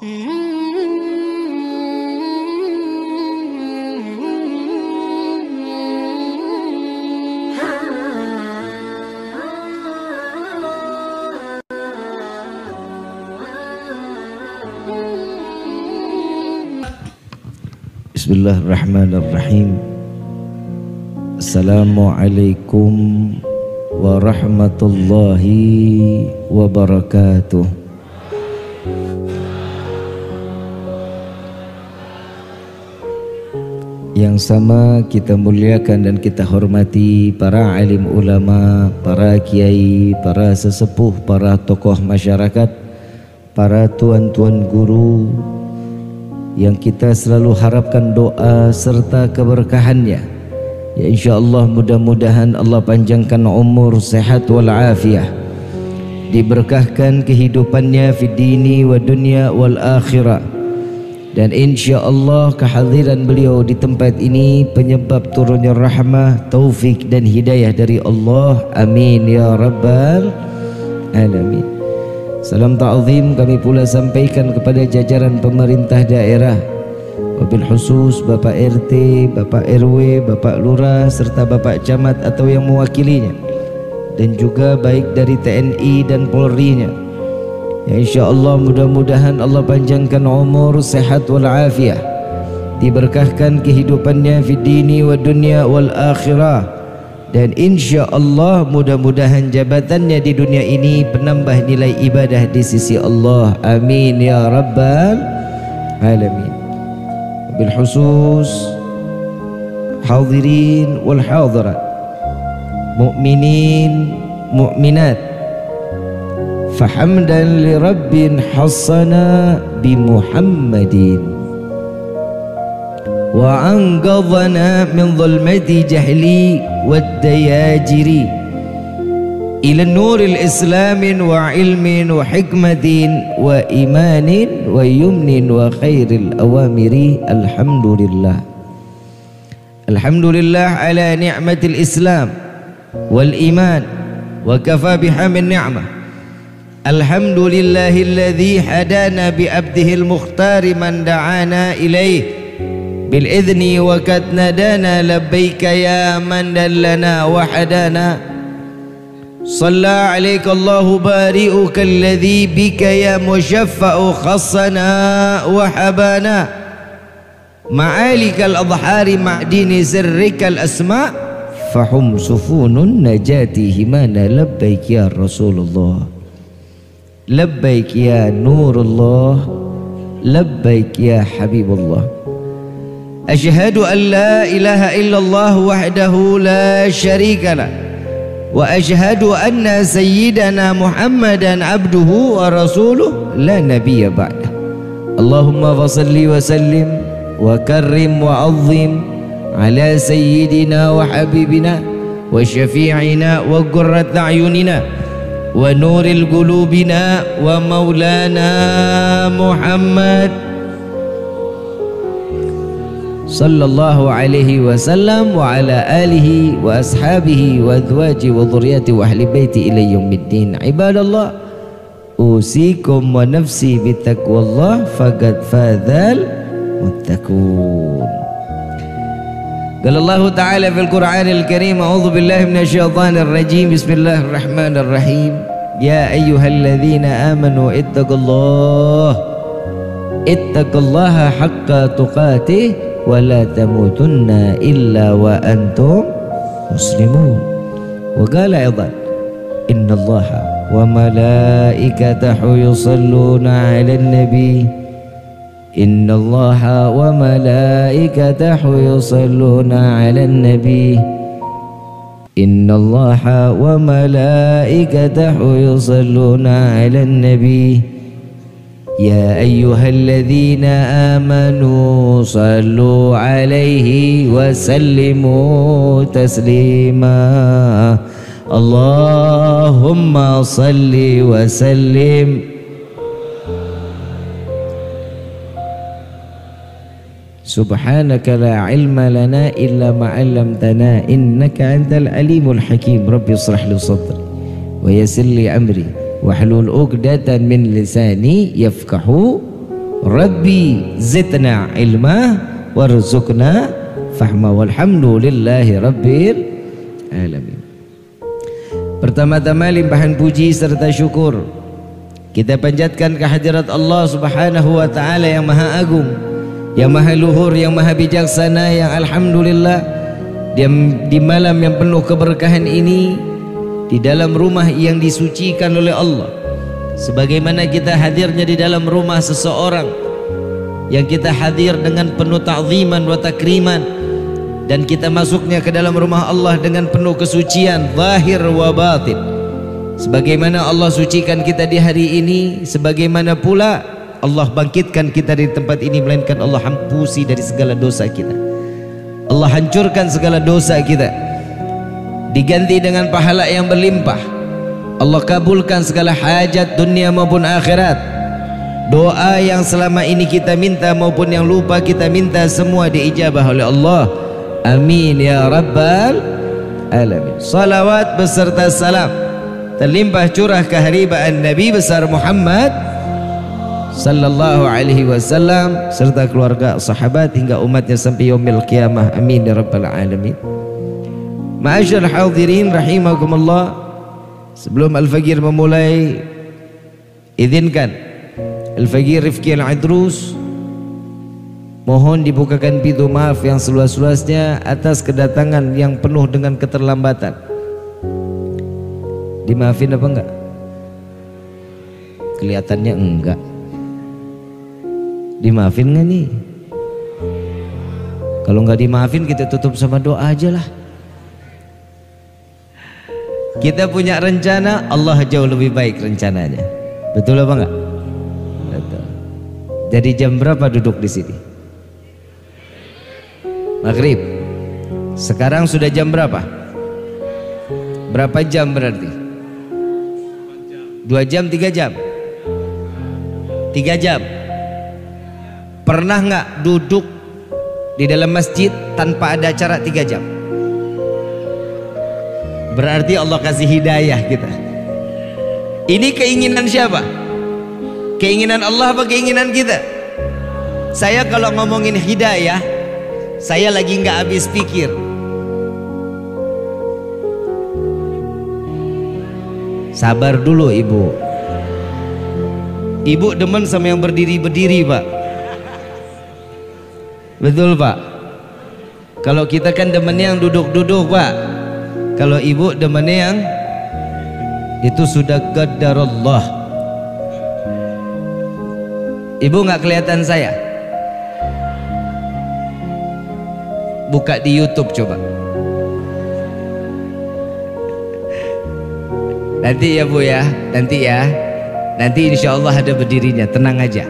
Bismillahirrahmanirrahim. Assalamualaikum warahmatullahi wabarakatuh. Yang sama kita muliakan dan kita hormati para alim ulama, para kiai, para sesepuh, para tokoh masyarakat, para tuan-tuan guru, yang kita selalu harapkan doa serta keberkahannya. Ya insyaallah mudah-mudahan Allah panjangkan umur, sehat wal afiah, diberkahkan kehidupannya fi dini wa dunya wal akhirah, dan insyaallah kehadiran beliau di tempat ini penyebab turunnya rahmah, taufik dan hidayah dari Allah. Amin ya rabbal alamin. Salam ta'zim kami pula sampaikan kepada jajaran pemerintah daerah, wabil khusus Bapak RT, Bapak RW, Bapak Lurah serta Bapak Camat atau yang mewakilinya, dan juga baik dari TNI dan Polri-nya. Ya insyaallah mudah-mudahan Allah panjangkan umur, sehat wal afiah, diberkahkan kehidupannya fi dini wa dunya wal akhirah, dan insyaallah mudah-mudahan jabatannya di dunia ini penambah nilai ibadah di sisi Allah. Amin ya rabbal alamin. Bil khusus hadirin wal hadirat, mu'minin mu'minat, fahamdan li rabbin hassana bi Muhammadin وأنقذنا من ظلمة جهلي والدياجر إلى النور الإسلام وعلم وحكمة وإيمان ويمن وخير الأوامر. الحمد لله، الحمد لله على نعمة الإسلام والإيمان وكفى بها من نعمة. الحمد لله الذي هدانا بأبده المختار من دعانا إليه بالإذن وقد نادانا لبيك يا من دلنا وحدانا. صلى عليك الله بارئك الذي بك يا مشفع خصنا وحبانا. معالك الأظهار معدن سرك الأسماء فهم سفون النجاة همانا. لبيك يا رسول الله، لبيك يا نور الله، لبيك يا حبيب الله. أشهد أن لا إله إلا الله وحده لا شريك له، وأشهد أن سيدنا محمدا عبده ورسوله لا نبي بعده. اللهم فصل وسلم وكرم وعظم على سيدنا وحبيبنا وشفيعنا وقرة أعيننا ونور قلوبنا ومولانا محمد صلى الله عليه وسلم وعلى آله وأصحابه وأزواجه وذريته وأهل بيته إلى يوم الدين. عباد الله، أوصيكم ونفسي بتقوى الله فقد فاز المتقون. قال الله تعالى في القرآن الكريم: أعوذ بالله من الشيطان الرجيم، بسم الله الرحمن الرحيم. يا أيها الذين آمنوا اتقوا الله حق تقاته ولا تموتن إلا وأنتم مسلمون. وقال أيضا: إن الله وملائكته يصلون على النبي، إن الله وملائكته يصلون على النبي، إن الله وملائكته يصلون على النبي، يا أيها الذين آمنوا صلوا عليه وسلموا تسليما. اللهم صل وسلم. سبحانك لا علم لنا إلا ما علمتنا إنك أنت العليم الحكيم. رب اشرح لي صدري ويسر لي أمري واحلل عقدة من لساني يفقهوا Rabbi zidna ilma warzuqna fahma walhamdulillahi rabbil alamin. Pertama-tama limpahan puji serta syukur kita panjatkan kehadirat Allah Subhanahu wa taala yang Maha Agung, yang Maha Luhur, yang Maha Bijaksana, yang alhamdulillah di malam yang penuh keberkahan ini, di dalam rumah yang disucikan oleh Allah, sebagaimana kita hadirnya di dalam rumah seseorang yang kita hadir dengan penuh ta'ziman wa takriman, dan kita masuknya ke dalam rumah Allah dengan penuh kesucian zahir wa batin. Sebagaimana Allah sucikan kita di hari ini, sebagaimana pula Allah bangkitkan kita di tempat ini, melainkan Allah hampusi dari segala dosa kita, Allah hancurkan segala dosa kita, diganti dengan pahala yang berlimpah. Allah kabulkan segala hajat dunia maupun akhirat. Doa yang selama ini kita minta maupun yang lupa kita minta, semua diijabah oleh Allah. Amin ya rabbal alamin. Salawat beserta salam terlimpah curah keharibaan Nabi besar Muhammad sallallahu alaihi wasallam serta keluarga, sahabat hingga umatnya sampai yaumil qiyamah. Amin ya rabbal alamin. Ma'asyiral hadirin rahimakumullah, sebelum Al-Faqir memulai, izinkan Al-Faqir Rifki Al-Idrus mohon dibukakan pintu maaf yang seluas-luasnya atas kedatangan yang penuh dengan keterlambatan. Dimaafin apa enggak? Kelihatannya enggak. Dimaafin enggak nih? Kalau enggak dimaafin kita tutup sama doa aja lah. Kita punya rencana, Allah jauh lebih baik rencananya. Betul apa enggak? Betul. Jadi jam berapa duduk di sini? Maghrib. Sekarang sudah jam berapa? Berapa jam berarti? 2 jam, 3 jam? 3 jam. Pernah nggak duduk di dalam masjid tanpa ada acara 3 jam? Berarti Allah kasih hidayah kita. Ini keinginan siapa? Keinginan Allah apa keinginan kita? Saya kalau ngomongin hidayah, saya lagi nggak habis pikir. Sabar dulu ibu. Ibu demen sama yang berdiri-berdiri pak. Betul pak. Kalau kita kan demennya yang duduk-duduk pak. Kalau ibu demennya yang itu sudah qadarullah. Ibu nggak kelihatan saya. Buka di YouTube coba. Nanti ya bu ya, nanti ya. Nanti insya Allah ada berdirinya, tenang aja.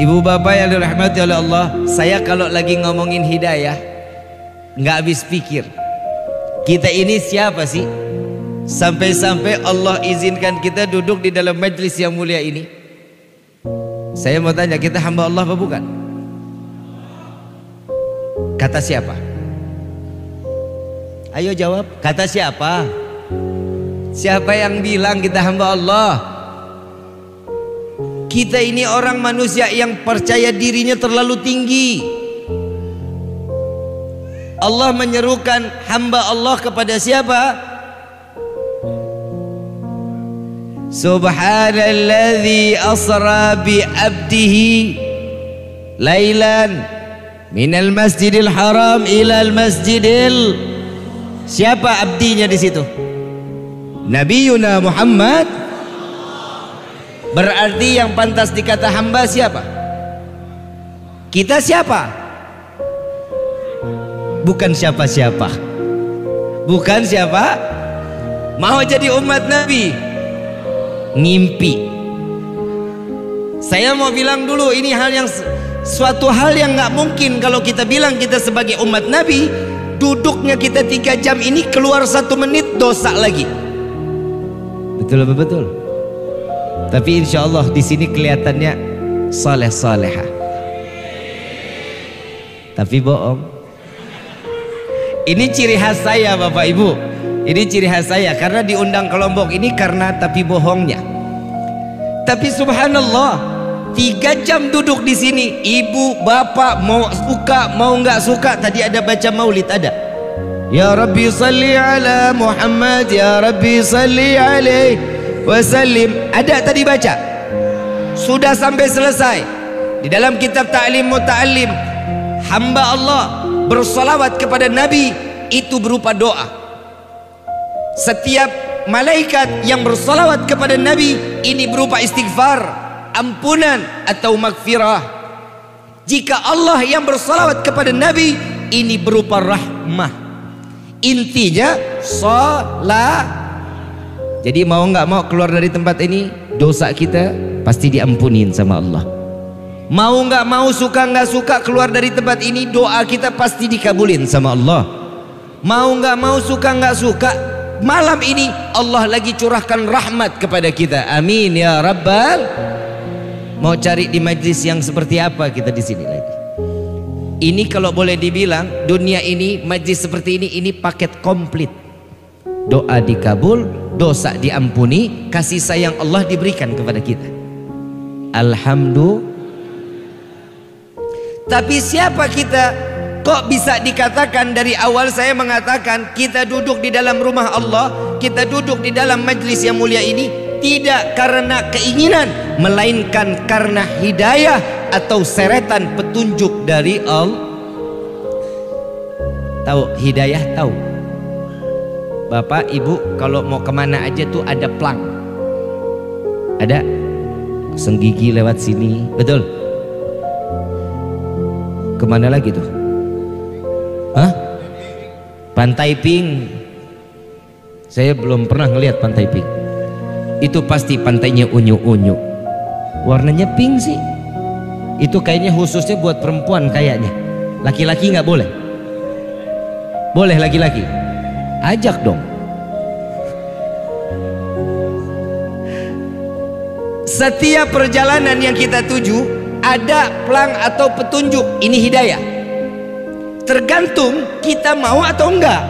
Ibu bapak yang dirahmati oleh Allah, saya kalau lagi ngomongin hidayah nggak habis pikir. Kita ini siapa sih? Sampai-sampai Allah izinkan kita duduk di dalam majlis yang mulia ini. Saya mau tanya, kita hamba Allah apa bukan? Kata siapa? Ayo jawab. Kata siapa? Siapa yang bilang kita hamba Allah? Kita ini orang manusia yang percaya dirinya terlalu tinggi. Allah menyerukan hamba Allah kepada siapa? Subhanalladzi asra bi abdihi lailan minal masjidil haram ilal masjidil. Siapa abdinya di situ? Nabiyuna Muhammad. Berarti yang pantas dikata hamba siapa? Kita siapa? Bukan siapa-siapa. Bukan siapa? Mau jadi umat Nabi? Ngimpi. Saya mau bilang dulu, ini suatu hal yang nggak mungkin kalau kita bilang kita sebagai umat Nabi. Duduknya kita 3 jam ini, keluar 1 menit dosa lagi. Betul apa betul? Tapi insya Allah di sini kelihatannya saleh-salehah. Tapi bohong. Ini ciri khas saya Bapak Ibu. Ini ciri khas saya karena diundang ke Lombok ini karena tapi bohongnya. Tapi subhanallah, 3 jam duduk di sini, ibu, bapak, mau suka, mau nggak suka. Tadi ada baca maulid, ada. Ya Rabbi salli ala Muhammad, Ya Rabbi salli alaihi wasallim. Ada tadi baca. Sudah sampai selesai. Di dalam kitab Ta'lim Muta'allim, hamba Allah bersalawat kepada Nabi itu berupa doa. Setiap malaikat yang bersalawat kepada Nabi ini berupa istighfar, ampunan atau magfirah. Jika Allah yang bersalawat kepada Nabi ini berupa rahmah. Intinya salat. Jadi mau nggak mau keluar dari tempat ini, dosa kita pasti diampunin sama Allah. Mau nggak mau, suka nggak suka, keluar dari tempat ini, doa kita pasti dikabulin sama Allah. Mau nggak mau, suka nggak suka, malam ini Allah lagi curahkan rahmat kepada kita. Amin ya Rabbal. Mau cari di majlis yang seperti apa kita di sini lagi? Ini kalau boleh dibilang dunia ini, majlis seperti ini paket komplit. Doa dikabul, dosa diampuni, kasih sayang Allah diberikan kepada kita. Alhamdulillah. Tapi siapa kita? Kok bisa dikatakan dari awal saya mengatakan kita duduk di dalam rumah Allah, kita duduk di dalam majlis yang mulia ini tidak karena keinginan, melainkan karena hidayah atau seretan petunjuk dari Allah. Tahu hidayah? Tahu? Bapak ibu kalau mau kemana aja tuh ada plang, ada senggigi lewat sini, betul? Kemana lagi tuh? Hah? Pantai Pink. Saya belum pernah ngelihat Pantai Pink. Itu pasti pantainya unyu-unyu. Warnanya pink sih. Itu kayaknya khususnya buat perempuan kayaknya. Laki-laki nggak boleh. Boleh laki-laki. Ajak dong. Setiap perjalanan yang kita tuju ada plang atau petunjuk. Ini hidayah. Tergantung kita mau atau enggak.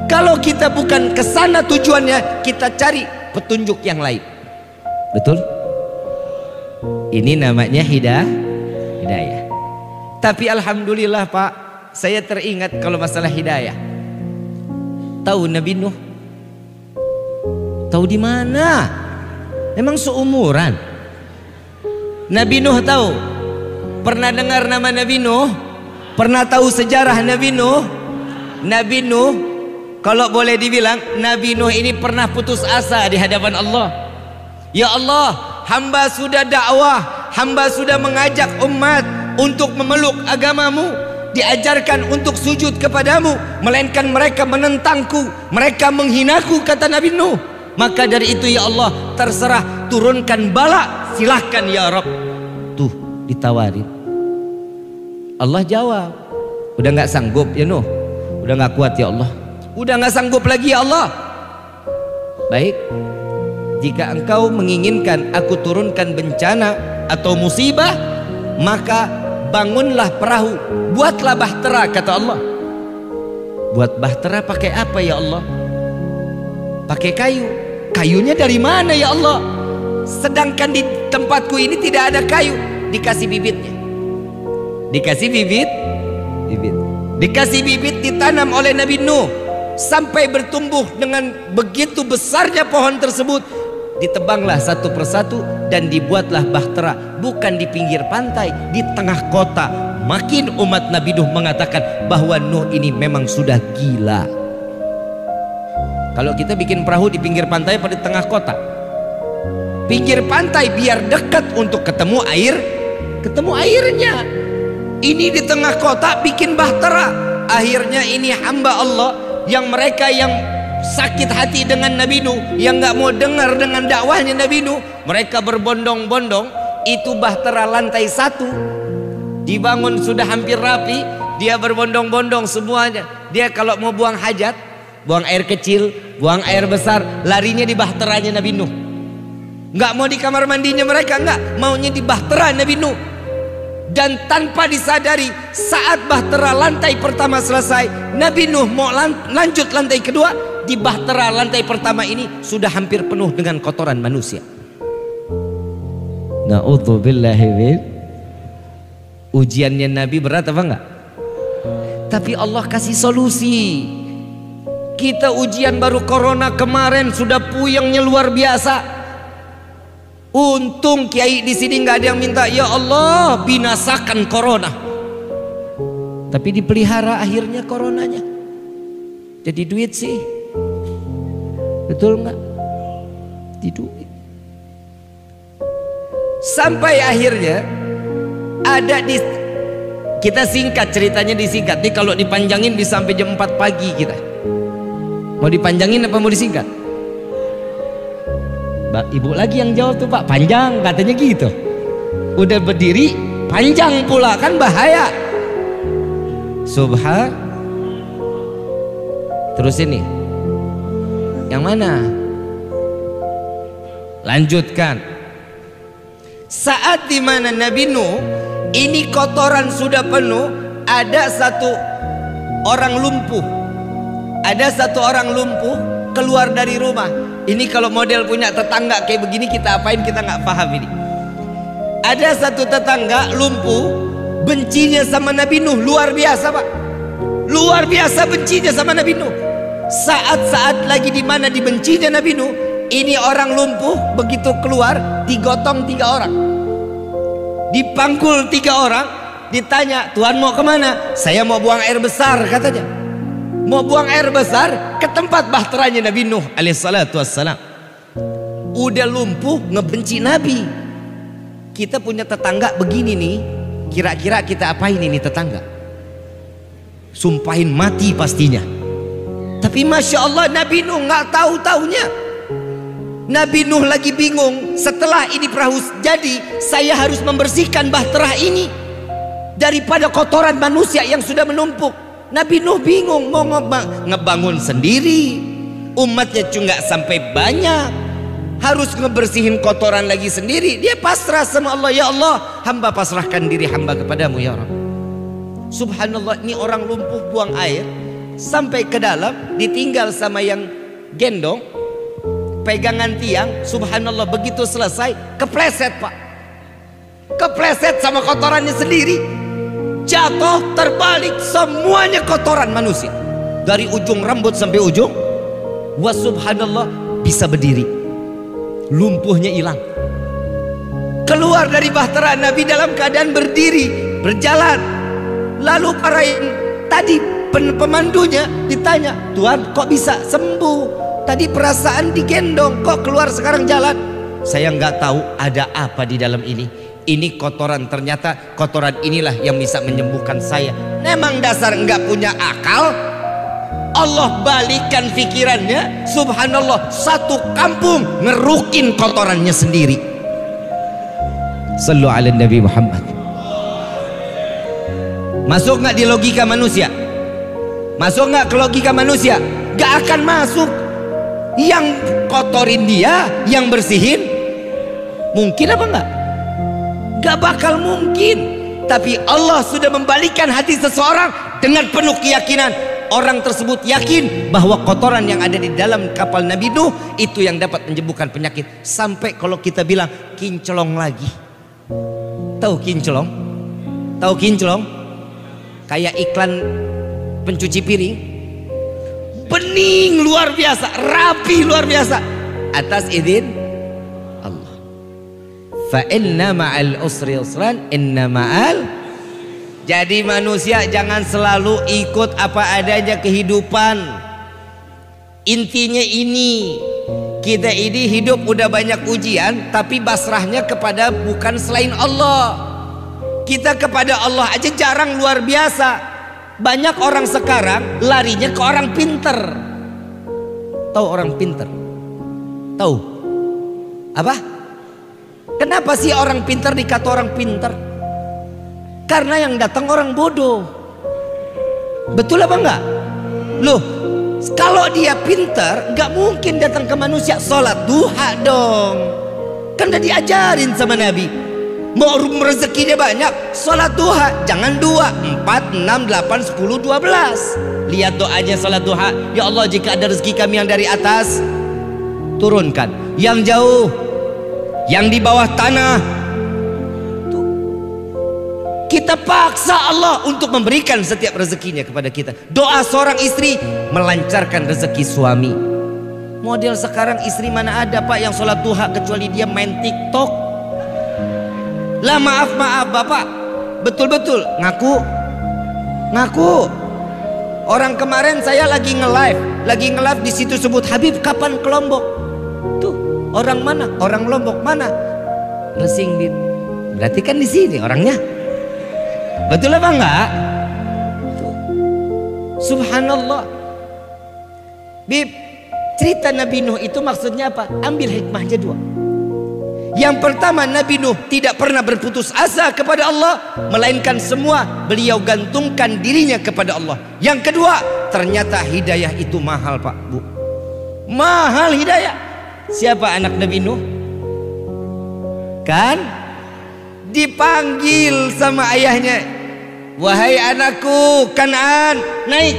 Kalau kita bukan ke sana tujuannya, kita cari petunjuk yang lain. Betul? Ini namanya hidayah. Tapi alhamdulillah Pak, saya teringat kalau masalah hidayah. Tahu Nabi Nuh? Tahu di mana? Emang seumuran? Nabi Nuh tahu? Pernah dengar nama Nabi Nuh? Pernah tahu sejarah Nabi Nuh? Nabi Nuh, kalau boleh dibilang, Nabi Nuh ini pernah putus asa di hadapan Allah. Ya Allah, hamba sudah dakwah, hamba sudah mengajak umat untuk memeluk agamamu, diajarkan untuk sujud kepadamu, melainkan mereka menentangku, mereka menghinaku, kata Nabi Nuh. Maka dari itu ya Allah, terserah, turunkan bala, silahkan ya Rabb. Tuh ditawarin. Allah jawab, udah nggak sanggup ya Nuh, udah nggak kuat ya Allah, udah nggak sanggup lagi ya Allah. Baik, jika engkau menginginkan aku turunkan bencana atau musibah, maka bangunlah perahu, buatlah bahtera, kata Allah. Buat bahtera pakai apa ya Allah? Pakai kayu. Kayunya dari mana ya Allah? Sedangkan di tempatku ini tidak ada kayu. Dikasih bibitnya. Dikasih bibit, dikasih bibit, ditanam oleh Nabi Nuh sampai bertumbuh dengan begitu besarnya pohon tersebut. Ditebanglah satu persatu dan dibuatlah bahtera, bukan di pinggir pantai, di tengah kota. Makin umat Nabi Nuh mengatakan bahwa Nuh ini memang sudah gila. Kalau kita bikin perahu di pinggir pantai atau di tengah kota? Pinggir pantai biar dekat untuk ketemu airnya. Ini di tengah kota bikin bahtera. Akhirnya ini hamba Allah yang mereka yang sakit hati dengan Nabi Nuh, yang nggak mau dengar dengan dakwahnya Nabi Nuh, mereka berbondong-bondong. Itu bahtera lantai 1 dibangun sudah hampir rapi, dia berbondong-bondong semuanya. Dia kalau mau buang hajat, buang air kecil, buang air besar, larinya di bahteranya Nabi Nuh. Nggak mau di kamar mandinya mereka, nggak, maunya di bahtera Nabi Nuh. Dan tanpa disadari, saat bahtera lantai pertama selesai, Nabi Nuh mau lanjut lantai kedua, di bahtera lantai pertama ini sudah hampir penuh dengan kotoran manusia. Na'udzubillahi min. Ujiannya Nabi berat apa enggak? Tapi Allah kasih solusi. Kita ujian baru corona kemarin sudah puyengnya luar biasa. Untung kiai di sini nggak ada yang minta ya Allah binasakan corona. Tapi dipelihara akhirnya coronanya. Jadi duit sih. Betul nggak? Di duit. Sampai akhirnya ada di, kita singkat ceritanya, disingkat nih, kalau dipanjangin bisa sampai jam 4 pagi kita. Mau dipanjangin apa mau disingkat? Ibu lagi yang jawab tuh, Pak, panjang katanya gitu. Udah berdiri panjang pula, kan bahaya. Terus ini yang mana? Lanjutkan. Saat dimana Nabi Nuh ini kotoran sudah penuh, ada satu orang lumpuh. Ada satu orang lumpuh keluar dari rumah. Ini kalau model punya tetangga kayak begini kita apain, kita nggak paham ini. Ada satu tetangga lumpuh, bencinya sama Nabi Nuh luar biasa, Pak. Luar biasa bencinya sama Nabi Nuh. Saat-saat lagi dimana dibencinya Nabi Nuh, ini orang lumpuh begitu keluar digotong 3 orang, dipangkul 3 orang, ditanya, Tuhan mau kemana? Saya mau buang air besar katanya. Mau buang air besar ke tempat bahteranya Nabi Nuh alaihissalatu wassalam. Udah lumpuh ngebenci Nabi. Kita punya tetangga begini nih, kira-kira kita apain ini tetangga? Sumpahin mati pastinya. Tapi Masya Allah Nabi Nuh nggak tahu-taunya. Nabi Nuh lagi bingung, setelah ini perahu jadi saya harus membersihkan bahtera ini daripada kotoran manusia yang sudah menumpuk. Nabi Nuh bingung mau ngebangun sendiri, umatnya cuma nggak sampai banyak, harus ngebersihin kotoran lagi sendiri. Dia pasrah sama Allah, ya Allah hamba pasrahkan diri hamba kepadamu ya Rabb. Subhanallah, ini orang lumpuh buang air sampai ke dalam, ditinggal sama yang gendong pegangan tiang. Subhanallah, begitu selesai kepleset, Pak, kepleset sama kotorannya sendiri, jatuh terbalik, semuanya kotoran manusia dari ujung rambut sampai ujung. Wa subhanallah, bisa berdiri, lumpuhnya hilang, keluar dari bahtera Nabi dalam keadaan berdiri, berjalan. Lalu para yang tadi pemandunya ditanya, Tuhan kok bisa sembuh? Tadi perasaan digendong, kok keluar sekarang jalan? Saya nggak tahu ada apa di dalam ini. Ini kotoran, ternyata kotoran inilah yang bisa menyembuhkan saya. Memang dasar nggak punya akal. Allah balikan pikirannya. Subhanallah, satu kampung ngerukin kotorannya sendiri. Sallu ala Nabi Muhammad. Masuk nggak di logika manusia? Masuk nggak ke logika manusia? Nggak akan masuk. Yang kotorin dia, yang bersihin, mungkin apa enggak? Gak bakal mungkin. Tapi Allah sudah membalikan hati seseorang dengan penuh keyakinan. Orang tersebut yakin bahwa kotoran yang ada di dalam kapal Nabi Nuh itu yang dapat menyembuhkan penyakit. Sampai kalau kita bilang kinclong lagi. Tahu kinclong? Tahu kinclong? Kayak iklan pencuci piring. Bening luar biasa, rapi luar biasa, atas izin Allah. Fa inna ma'al usri yusran, inna ma'al. Jadi manusia jangan selalu ikut apa adanya kehidupan. Intinya ini, kita ini hidup udah banyak ujian, tapi basrahnya kepada bukan selain Allah. Kita kepada Allah aja jarang, luar biasa. Banyak orang sekarang larinya ke orang pinter. Tahu orang pinter? Tahu apa? Kenapa sih orang pinter dikata orang pinter? Karena yang datang orang bodoh. Betul apa enggak? Loh, kalau dia pinter nggak mungkin datang ke manusia sholat duha dong. Kan udah diajarin sama Nabi. Mau rezekinya banyak, sholat duha jangan 2, 4, 6, 8, 10, 12. Lihat doanya sholat duha. Ya Allah, jika ada rezeki kami yang dari atas, turunkan. Yang jauh, yang di bawah tanah, Kita paksa Allah untuk memberikan setiap rezekinya kepada kita. Doa seorang istri melancarkan rezeki suami. Model sekarang istri mana ada Pak yang sholat duha kecuali dia main TikTok. Lah maaf Bapak, betul-betul ngaku. Orang kemarin saya lagi nge-live di situ sebut Habib kapan ke Lombok. Tuh orang mana? Orang Lombok mana? Resing Bib. Berarti kan di sini orangnya. Betul apa enggak? Tuh. Subhanallah. Bib, cerita Nabi Nuh itu maksudnya apa? Ambil hikmahnya dua. Yang pertama, Nabi Nuh tidak pernah berputus asa kepada Allah, melainkan semua beliau gantungkan dirinya kepada Allah. Yang kedua, ternyata hidayah itu mahal Pak Bu. Mahal hidayah. Siapa anak Nabi Nuh? Kan dipanggil sama ayahnya, wahai anakku Kan'an, naik.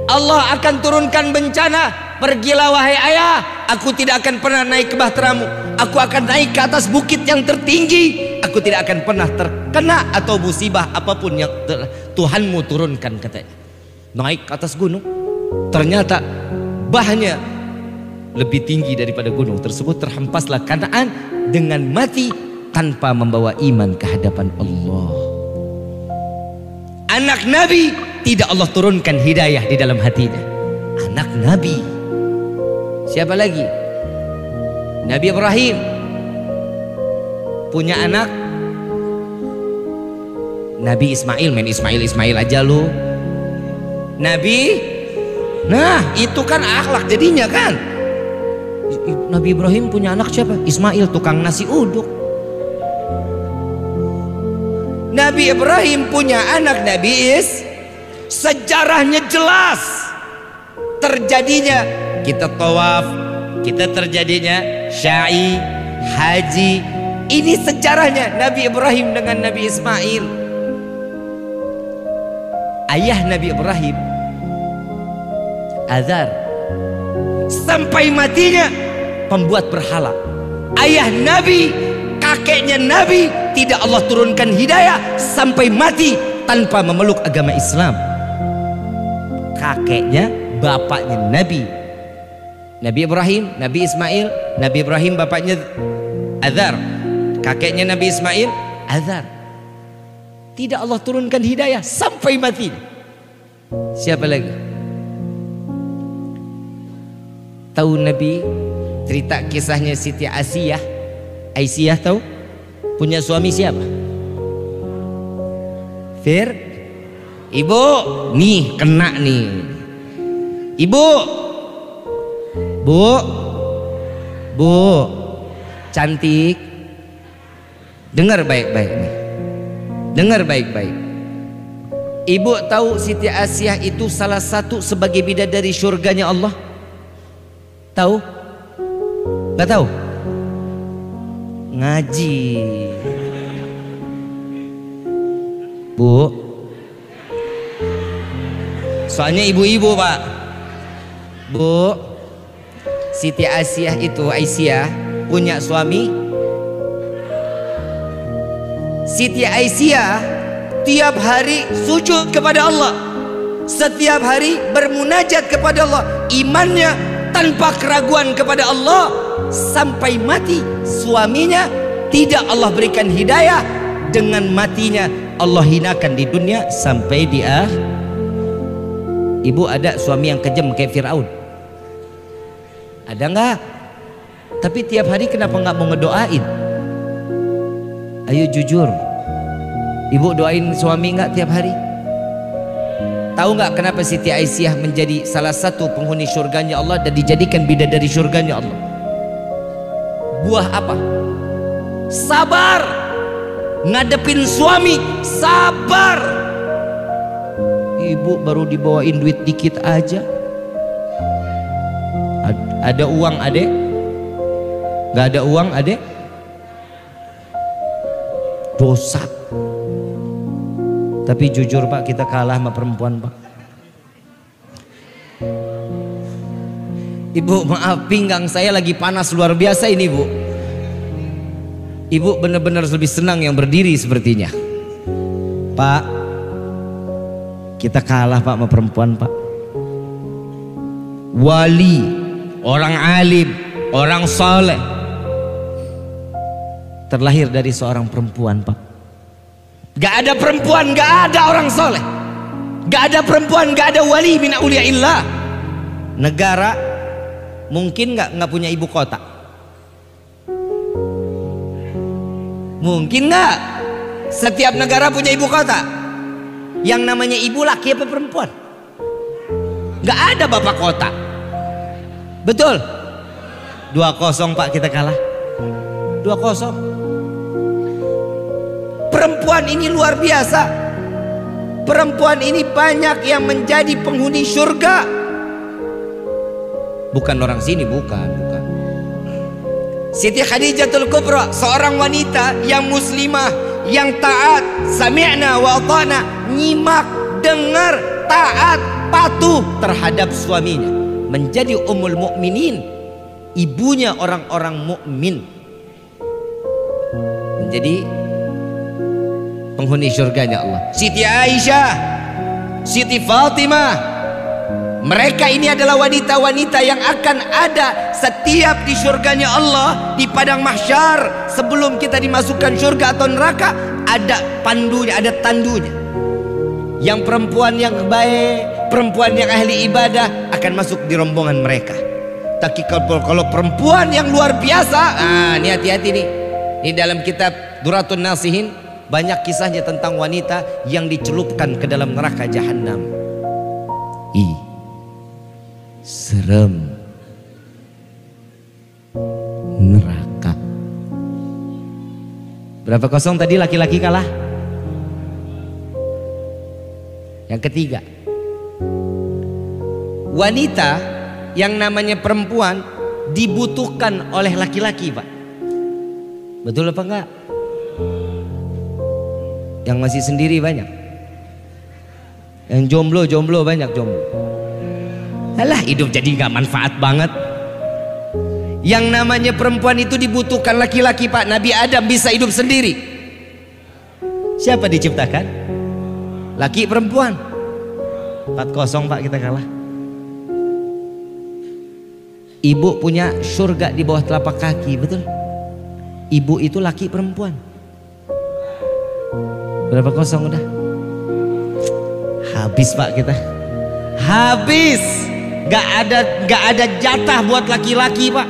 Allah akan turunkan bencana. Pergilah wahai ayah, aku tidak akan pernah naik ke bahteramu. Aku akan naik ke atas bukit yang tertinggi. Aku tidak akan pernah terkena atau musibah apapun yang Tuhanmu turunkan, katanya. Naik ke atas gunung, ternyata bahnya lebih tinggi daripada gunung tersebut. Terhempaslah Kan'an dengan mati tanpa membawa iman ke hadapan Allah. Anak Nabi tidak Allah turunkan hidayah di dalam hatinya. Anak Nabi. Siapa lagi? Nabi Ibrahim punya anak Nabi Ismail. Main Ismail aja lu. Nah itu kan akhlak jadinya kan. Nabi Ibrahim punya anak siapa? Ismail, tukang nasi uduk. Nabi Ibrahim punya anak Nabi sejarahnya jelas. Terjadinya kita tawaf, kita terjadinya sya'i, haji. Ini sejarahnya Nabi Ibrahim dengan Nabi Ismail. Ayah Nabi Ibrahim Azar sampai matinya pembuat berhala. Ayah Nabi, kakeknya Nabi, tidak Allah turunkan hidayah sampai mati tanpa memeluk agama Islam. Kakeknya, bapaknya Nabi Ibrahim, Nabi Ismail. Nabi Ibrahim bapaknya Azar, kakeknya Nabi Ismail Azar. Tidak Allah turunkan hidayah sampai mati. Siapa lagi? Tahu Nabi cerita kisahnya Siti Aisyah tahu? Punya suami siapa? Ibu, nih kena nih. Ibu, Bu, cantik. Dengar baik-baik nih. Dengar baik-baik. Ibu tahu Siti Aisyah itu salah satu sebagai bidadari surganya Allah? Tahu? Gak tahu? Ngaji. Bu, soalnya ibu-ibu Pak. Bu, Siti Aisyah itu punya suami. Siti Aisyah tiap hari sujud kepada Allah, setiap hari bermunajat kepada Allah, imannya tanpa keraguan kepada Allah sampai mati. Suaminya tidak Allah berikan hidayah, dengan matinya Allah hinakan di dunia sampai di akhir. Ibu ada suami yang kejam kayak Fir'aun? Ada nggak? Tapi tiap hari kenapa nggak mau ngedoain? Ayo jujur, ibu doain suami nggak tiap hari? Tahu nggak kenapa Siti Aisyah menjadi salah satu penghuni surganya Allah dan dijadikan bidadari surganya Allah? Buah apa? Sabar. Ngadepin suami, sabar. Ibu baru dibawain duit dikit aja. Ada uang adek? Gak ada uang adek? Dosa. Tapi jujur Pak, kita kalah sama perempuan Pak. Ibu maaf, pinggang saya lagi panas luar biasa ini Bu. Ibu benar-benar lebih senang yang berdiri sepertinya. Pak, kita kalah Pak sama perempuan Pak. Wali, orang alim, orang saleh terlahir dari seorang perempuan Pak. Gak ada perempuan, gak ada orang saleh. Gak ada perempuan, gak ada wali min auliyaillah. Negara mungkin nggak punya ibu kota? Mungkin nggak? Setiap negara punya ibu kota. Yang namanya ibu laki apa perempuan? Nggak ada bapak kota. Betul? 2-0 Pak, kita kalah. 2-0. Perempuan ini luar biasa. Perempuan ini banyak yang menjadi penghuni surga. Bukan orang sini, bukan. Siti Khadijatul Kubra, seorang wanita yang muslimah, yang taat, sami'na wa ata'na, nyimak, dengar, taat, patuh terhadap suaminya, menjadi ummul mukminin, ibunya orang-orang mukmin, menjadi penghuni surganya Allah. Siti Aisyah, Siti Fatimah, mereka ini adalah wanita-wanita yang akan ada setiap di surganya Allah, di padang mahsyar. Sebelum kita dimasukkan surga atau neraka, ada pandunya, ada tandunya. Yang perempuan yang baik, perempuan yang ahli ibadah akan masuk di rombongan mereka. Tapi kalau perempuan yang luar biasa, ini hati-hati nih. Ini dalam kitab Duratun Nasihin banyak kisahnya tentang wanita yang dicelupkan ke dalam neraka jahanam. Serem neraka. Berapa 0 tadi, laki-laki kalah? Yang ketiga, wanita yang namanya perempuan dibutuhkan oleh laki-laki Pak. Betul apa enggak? Yang masih sendiri banyak. Yang jomblo banyak jomblo. Alah, hidup jadi gak manfaat banget. Yang namanya perempuan itu dibutuhkan laki-laki Pak. Nabi Adam bisa hidup sendiri. Siapa diciptakan? Laki perempuan. 4-0 Pak, kita kalah. Ibu punya surga di bawah telapak kaki, betul? Ibu itu laki perempuan. Berapa 0 udah? Habis Pak kita. Habis. Gak ada jatah buat laki-laki Pak.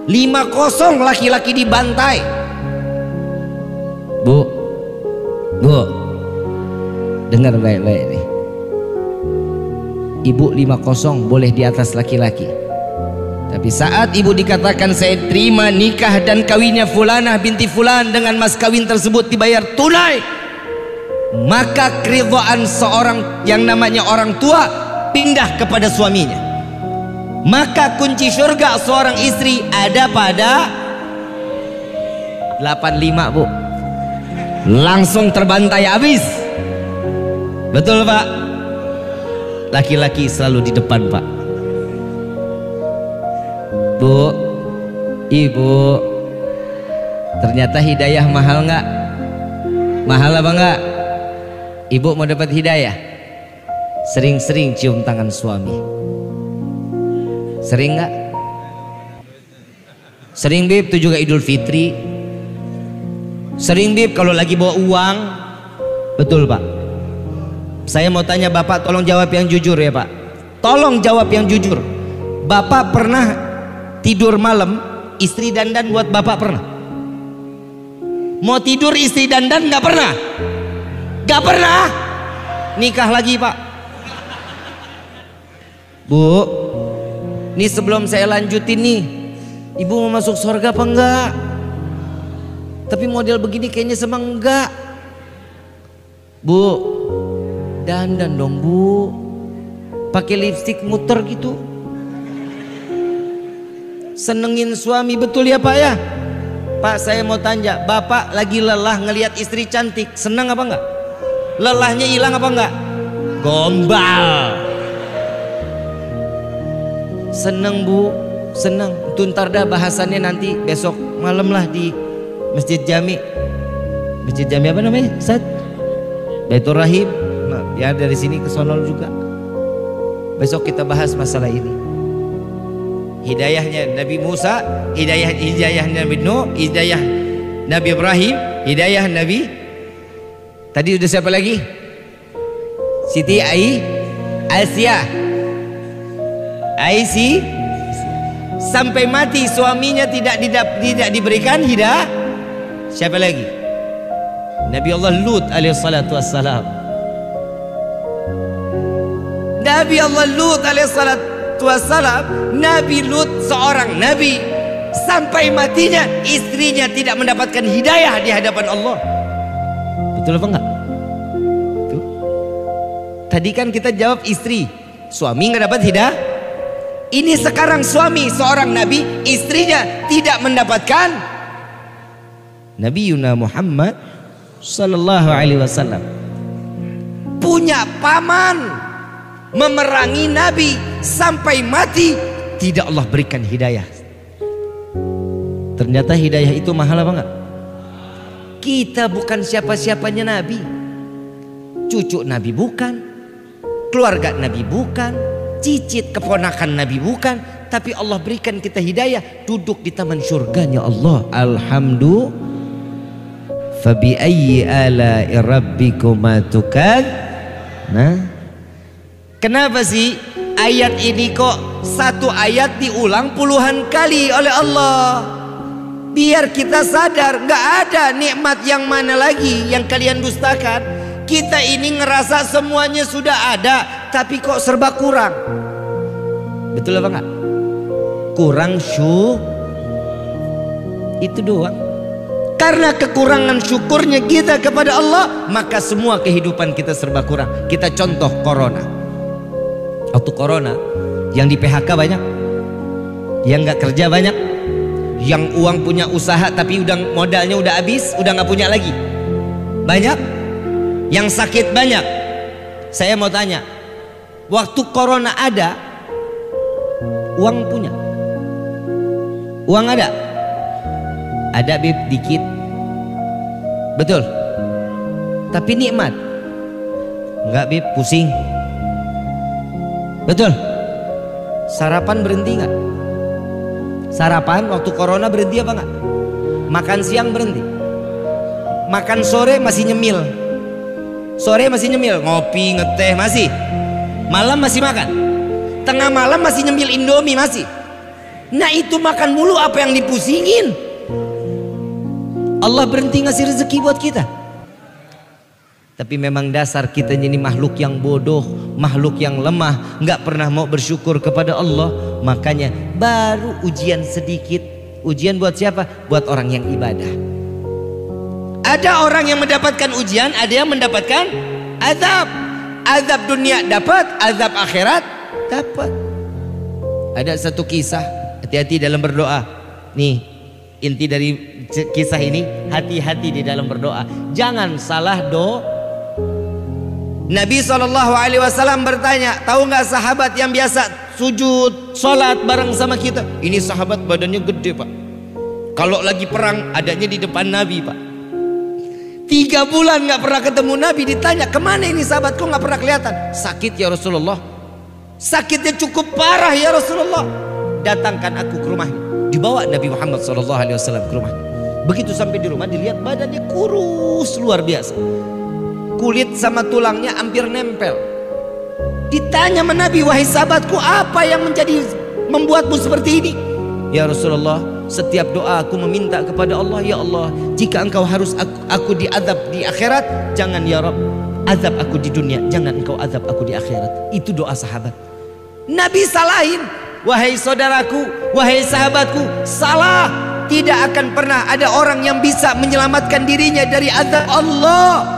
5-0 laki-laki dibantai. Bu, dengar baik-baik nih. Ibu 5-0 boleh di atas laki-laki. Tapi saat ibu dikatakan saya terima nikah dan kawinnya Fulanah binti Fulan dengan mas kawin tersebut dibayar tunai, maka keridhaan seorang yang namanya orang tua pindah kepada suaminya. Maka kunci surga seorang istri ada pada 85 Bu. Langsung terbantai habis. Betul Pak? Laki-laki selalu di depan Pak. Bu, ibu, ternyata hidayah mahal nggak? Mahal apa nggak? Ibu mau dapat hidayah? Sering-sering cium tangan suami. Sering nggak? Sering Bib, itu juga Idul Fitri. Sering Bib kalau lagi bawa uang. Betul Pak. Saya mau tanya Bapak, tolong jawab yang jujur ya Pak. Tolong jawab yang jujur. Bapak pernah tidur malam istri dandan buat Bapak pernah? Mau tidur istri dandan nggak pernah? Nggak pernah? Nikah lagi Pak. Bu, ini sebelum saya lanjutin nih, ibu mau masuk surga apa enggak? Tapi model begini kayaknya semang enggak. Bu, dandan dong Bu, pakai lipstik muter gitu. Senengin suami, betul ya Pak ya? Pak, saya mau tanya, Bapak lagi lelah ngelihat istri cantik, senang apa enggak? Lelahnya hilang apa enggak? Gombal. Seneng Bu, seneng. Ntar dah bahasannya nanti besok malam lah di Masjid Jami. Masjid Jami apa namanya? Baitur Rahim, nah, ya dari sini ke sono juga. Besok kita bahas masalah ini. Hidayahnya Nabi Musa, hidayah Nabi Nuh, hidayah Nabi Ibrahim, hidayah Nabi. Tadi udah siapa lagi? Siti Aisyah. Sampai mati suaminya tidak diberikan hidayah. Siapa lagi? Nabi Allah Lut alaihissalatu wassalam. Nabi Allah Lut alaihissalatu wassalam. Nabi Lut seorang nabi, sampai matinya istrinya tidak mendapatkan hidayah di hadapan Allah. Betul apa enggak? Betul. Tadi kan kita jawab istri, suami nggak dapat hidayah. Ini sekarang suami seorang nabi, istrinya tidak mendapatkan. Nabi Yuna Muhammad sallallahu alaihi wasallam punya paman memerangi nabi sampai mati, tidak Allah berikan hidayah. Ternyata hidayah itu mahal apa enggak? Kita bukan siapa-siapanya nabi, cucu nabi bukan, keluarga nabi bukan, cicit keponakan nabi bukan, tapi Allah berikan kita hidayah, duduk di taman surganya Allah. Alhamdulillah. Fabi ayyi ala'i rabbikuma tukad. Nah, kenapa sih ayat ini kok satu ayat diulang puluhan kali oleh Allah? Biar kita sadar nggak ada nikmat yang mana lagi yang kalian dustakan. Kita ini ngerasa semuanya sudah ada, tapi kok serba kurang. Betul apa enggak? Kurang itu doang. Karena kekurangan syukurnya kita kepada Allah, maka semua kehidupan kita serba kurang. Kita contoh corona. Waktu corona, yang di PHK banyak, yang nggak kerja banyak, yang uang punya usaha tapi modalnya udah habis, udah nggak punya lagi, banyak. Yang sakit banyak. Saya mau tanya, waktu corona ada, uang punya? Uang ada? Ada bib dikit, betul. Tapi nikmat enggak bib, pusing, betul. Sarapan berhenti enggak? Sarapan waktu corona berhenti apa enggak? Makan siang berhenti, makan sore masih nyemil, sore masih nyemil, ngopi ngeteh masih, malam masih makan, tengah malam masih nyemil Indomie masih. Nah itu makan mulu, apa yang dipusingin? Allah berhenti ngasih rezeki buat kita. Tapi memang dasar kita ini makhluk yang bodoh, makhluk yang lemah, nggak pernah mau bersyukur kepada Allah. Makanya baru ujian sedikit. Ujian buat siapa? Buat orang yang ibadah. Ada orang yang mendapatkan ujian, ada yang mendapatkan azab. Azab dunia dapat, azab akhirat dapat. Ada satu kisah, hati-hati dalam berdoa. Nih, inti dari kisah ini, hati-hati di dalam berdoa, jangan salah doa. Nabi SAW bertanya, tahu nggak sahabat yang biasa sujud sholat bareng sama kita? Ini sahabat badannya gede pak, kalau lagi perang adanya di depan Nabi pak. 3 bulan nggak pernah ketemu Nabi, ditanya kemana ini sahabat, kok nggak pernah kelihatan? Sakit ya Rasulullah. Sakitnya cukup parah ya Rasulullah, datangkan aku ke rumahnya. Dibawa Nabi Muhammad SAW ke rumah. Begitu sampai di rumah, dilihat badannya kurus luar biasa, kulit sama tulangnya hampir nempel. Ditanya sama Nabi, wahai sahabatku, apa yang membuatmu seperti ini? Ya Rasulullah, setiap doa aku meminta kepada Allah, ya Allah, jika engkau harus aku diazab di akhirat, jangan ya Rabb azab aku di dunia, jangan engkau azab aku di akhirat. Itu doa sahabat. Nabi salahin, wahai saudaraku, wahai sahabatku, salah. Tidak akan pernah ada orang yang bisa menyelamatkan dirinya dari azab Allah.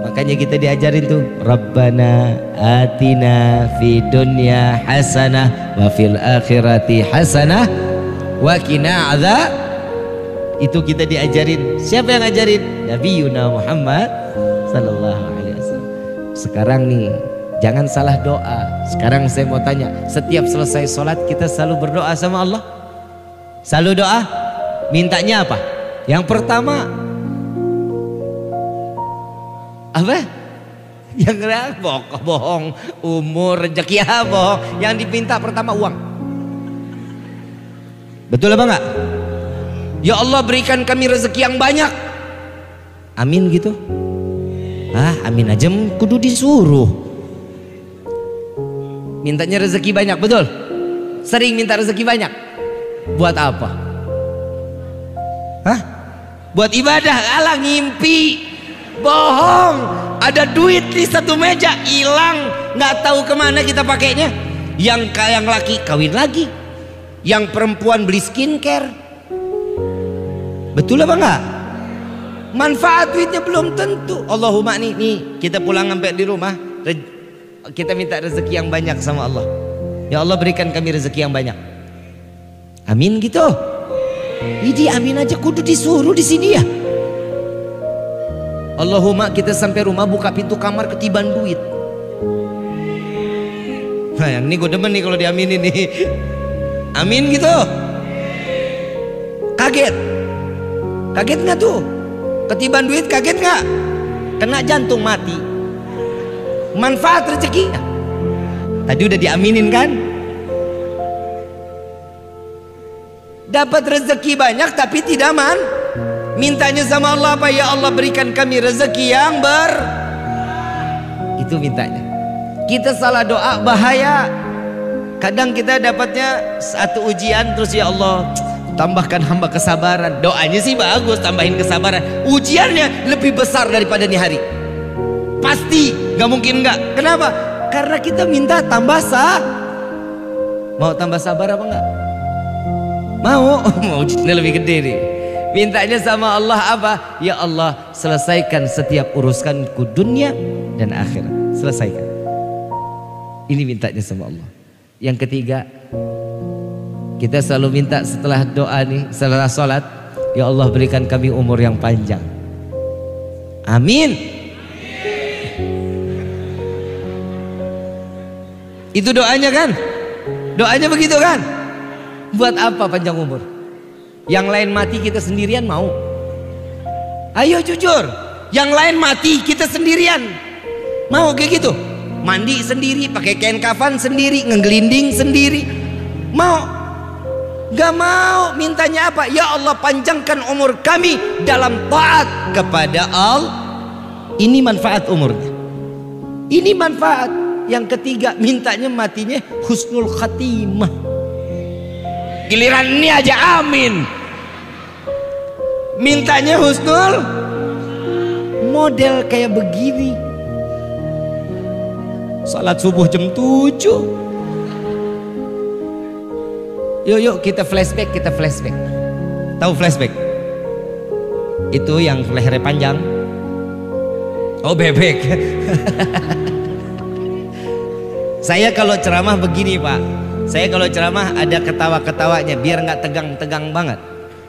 Makanya kita diajarin tuh, Rabbana atina fid dunya hasanah wa fil akhirati hasanah wa qina adzab. Itu kita diajarin. Siapa yang ngajarin? Nabi Yuna Muhammad sallallahu alaihi wasallam. Sekarang nih, jangan salah doa. Sekarang saya mau tanya, setiap selesai sholat kita selalu berdoa sama Allah? Selalu doa? Mintanya apa? Yang pertama, Apa? Yang bohong, umur, rezeki bohong. Yang diminta pertama uang. Betul apa enggak? Ya Allah berikan kami rezeki yang banyak. Amin gitu. Amin aja kudu disuruh. Mintanya rezeki banyak, betul? Sering minta rezeki banyak. Buat apa? Buat ibadah. Alah, ngimpi. Bohong. Ada duit di satu meja hilang, nggak tahu kemana kita pakainya. Yang laki kawin lagi, yang perempuan beli skincare. Betul apa enggak? Manfaat duitnya belum tentu. Allahumma nih kita pulang sampai di rumah, kita minta rezeki yang banyak sama Allah. Ya Allah berikan kami rezeki yang banyak. Amin gitu. Ini amin aja kudu disuruh di sini ya. Allahumma kita sampai rumah buka pintu kamar ketiban duit. Nah yang ini gue demen nih kalau diaminin nih. Amin gitu. Kaget nggak tuh? Ketiban duit kaget nggak? Kena jantung mati. Manfaat rezeki. Tadi udah diaminin kan? Dapat rezeki banyak tapi tidak mintanya sama Allah apa? Ya Allah berikan kami rezeki yang itu mintanya. Kita salah doa bahaya. Kadang kita dapatnya satu ujian terus ya Allah tambahkan hamba kesabaran. Doanya sih bagus, tambahin kesabaran. Ujiannya lebih besar daripada nih hari. Pasti, gak mungkin enggak. Kenapa? Karena kita minta tambah Mau tambah sabar apa enggak? Mau ujiannya lebih gede nih. Mintanya sama Allah apa? Ya Allah selesaikan setiap uruskanku dunia dan akhirat. Selesaikan. Ini mintanya sama Allah. Yang ketiga, kita selalu minta setelah doa nih, setelah sholat, ya Allah berikan kami umur yang panjang. Amin. Itu doanya kan? Doanya begitu kan? Buat apa panjang umur? Yang lain mati kita sendirian mau? Ayo jujur. Yang lain mati kita sendirian mau kayak gitu? Mandi sendiri, pakai kain kafan sendiri, ngegelinding sendiri, mau? Gak mau. Mintanya apa? Ya Allah panjangkan umur kami dalam taat kepada Allah. Ini manfaat umurnya. Ini manfaat. Yang ketiga mintanya matinya husnul khatimah. Giliran ini aja amin. Mintanya husnul, model kayak begini. Salat subuh jam 7. Yuk kita flashback. Tahu flashback? Itu yang lehernya panjang. Oh bebek. Saya kalau ceramah begini Pak. Saya kalau ceramah ada ketawa-ketawanya biar nggak tegang-tegang banget.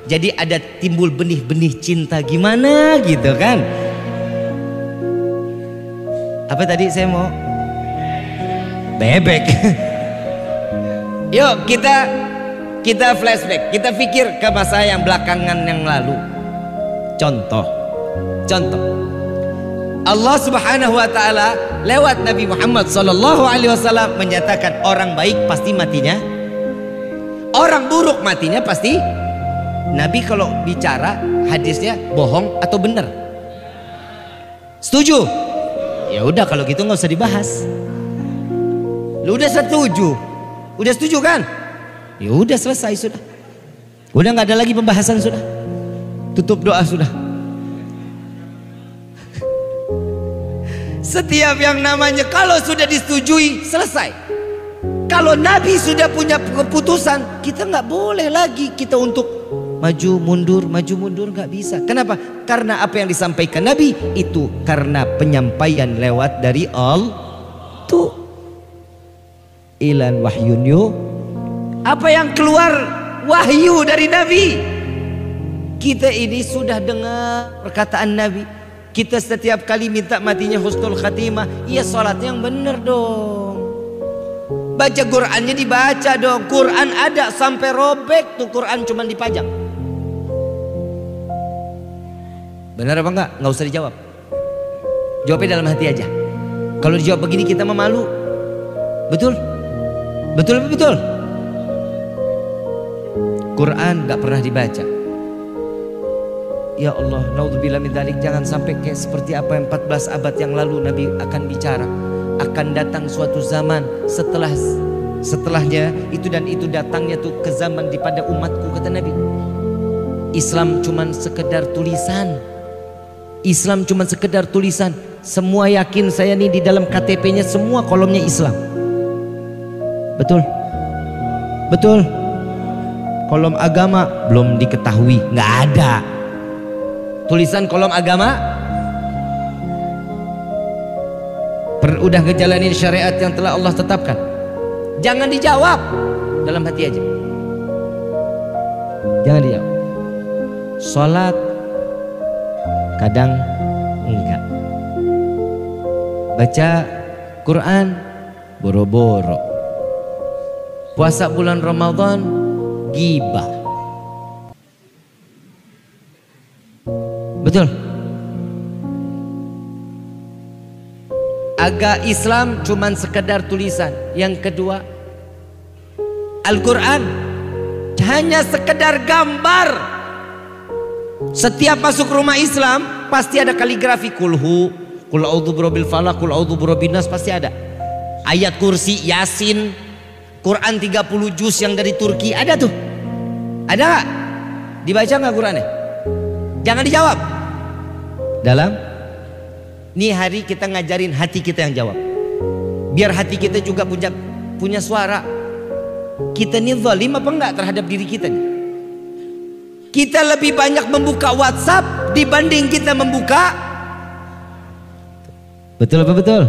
Jadi ada timbul benih-benih cinta gimana gitu kan. Apa tadi saya mau? Bebek. Yuk kita flashback. Kita pikir ke masa yang belakangan yang lalu. Contoh. Allah Subhanahu wa taala lewat Nabi Muhammad sallallahu alaihi wasallam menyatakan orang baik pasti matinya, orang buruk matinya pasti. Nabi kalau bicara hadisnya bohong atau benar? Setuju? Ya udah kalau gitu nggak usah dibahas. Lu udah setuju kan? Ya udah selesai sudah. Udah nggak ada lagi pembahasan sudah. Tutup doa sudah. Setiap yang namanya kalau sudah disetujui selesai. Kalau Nabi sudah punya keputusan, kita nggak boleh lagi kita untuk maju mundur nggak bisa. Kenapa? Karena apa yang disampaikan Nabi itu karena penyampaian lewat dari Allah. Tuh ilan wahyun yu. Apa yang keluar wahyu dari Nabi. Kita ini sudah dengar perkataan Nabi. Kita setiap kali minta matinya husnul khatimah, iya sholatnya yang bener dong. Baca Qurannya dibaca dong. Quran ada sampai robek tuh Quran cuman dipajang. Benar apa enggak? Nggak usah dijawab. Jawabnya dalam hati aja. Kalau dijawab begini kita memalu. Betul? Betul apa betul? Quran gak pernah dibaca. Ya Allah, naudzubillah min dzalik, jangan sampai kayak seperti apa yang 14 abad yang lalu Nabi akan bicara. Akan datang suatu zaman setelahnya itu dan itu datangnya tuh ke zaman di pada umatku, kata Nabi. Islam cuman sekedar tulisan. Islam cuman sekedar tulisan. Semua yakin saya nih di dalam KTP-nya semua kolomnya Islam. Betul? Betul? Kolom agama belum diketahui, nggak ada. Tulisan kolom agama, udah ngejalanin syariat yang telah Allah tetapkan. Jangan dijawab, dalam hati aja. Jangan dijawab. Sholat kadang enggak. Baca Quran boro-boro. Puasa bulan Ramadan gibah. Betul? Agama Islam cuman sekedar tulisan. Yang kedua, Al-Quran hanya sekedar gambar. Setiap masuk rumah Islam pasti ada kaligrafi. Kulhu, kul a'udzu birabbil falaq, kul a'udzu birabbin nas, pasti ada. Ayat kursi, Yasin, Quran 30 juz yang dari Turki, ada tuh. Ada gak? Dibaca gak Qurannya? Jangan dijawab. Dalam nih hari kita ngajarin hati kita yang jawab. Biar hati kita juga punya suara. Kita nih zalim apa enggak terhadap diri kita nih? Kita lebih banyak membuka WhatsApp dibanding kita membuka. Betul apa betul?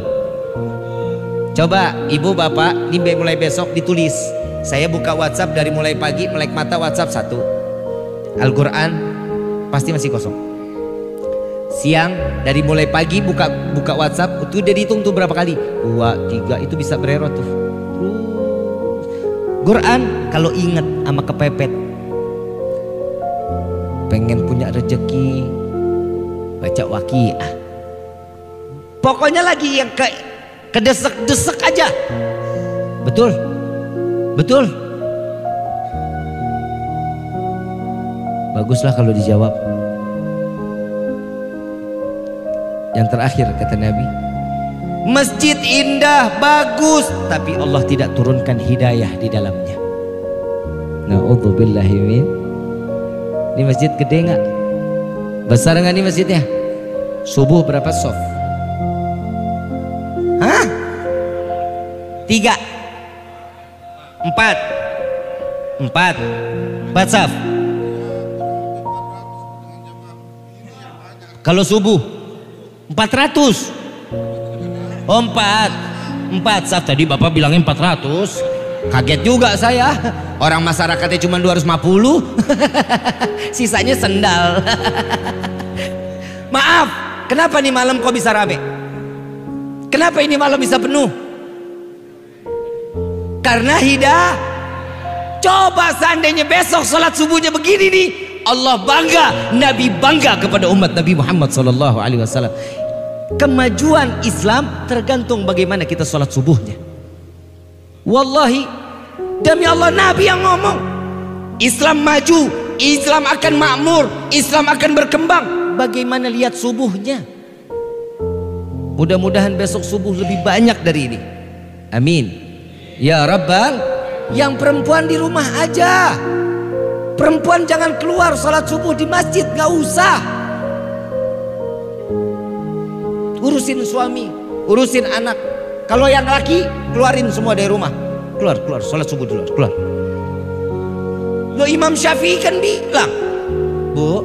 Coba ibu bapak ini mulai besok ditulis. Saya buka WhatsApp dari mulai pagi, melek mata WhatsApp 1. Al-Quran pasti masih kosong. Siang dari mulai pagi buka WhatsApp itu udah dihitung tuh berapa kali, 2, 3, itu bisa bererot tuh. Quran kalau inget sama kepepet, pengen punya rezeki, baca Waqiah. Pokoknya lagi yang kedesek-desek aja. Betul? Betul? Baguslah kalau dijawab. Yang terakhir kata Nabi, masjid indah, bagus, tapi Allah tidak turunkan hidayah di dalamnya. Na'udzubillahi min. Ini masjid gede nggak? Besar nggak nih masjidnya? Subuh berapa sof? Hah? 3, 4 saf. Kalau subuh 400. Oh 4 saf. Tadi bapak bilangnya 400. Kaget juga saya. Orang masyarakatnya cuma 250. Sisanya sendal. Maaf, kenapa nih malam kok bisa rame? Kenapa ini malam bisa penuh? Karena hidayah. Coba seandainya besok sholat subuhnya begini nih, Allah bangga, Nabi bangga kepada umat Nabi Muhammad SAW. Kemajuan Islam tergantung bagaimana kita sholat subuhnya. Wallahi, demi Allah, Nabi yang ngomong, Islam maju, Islam akan makmur, Islam akan berkembang. Bagaimana lihat subuhnya? Mudah-mudahan besok subuh lebih banyak dari ini. Amin ya Rabbal. Yang perempuan di rumah aja. Perempuan jangan keluar sholat subuh di masjid, gak usah. Urusin suami, urusin anak. Kalau yang laki, keluarin semua dari rumah. Keluar sholat subuh dulu, keluar. Lo Imam Syafi'i kan bilang, Bu,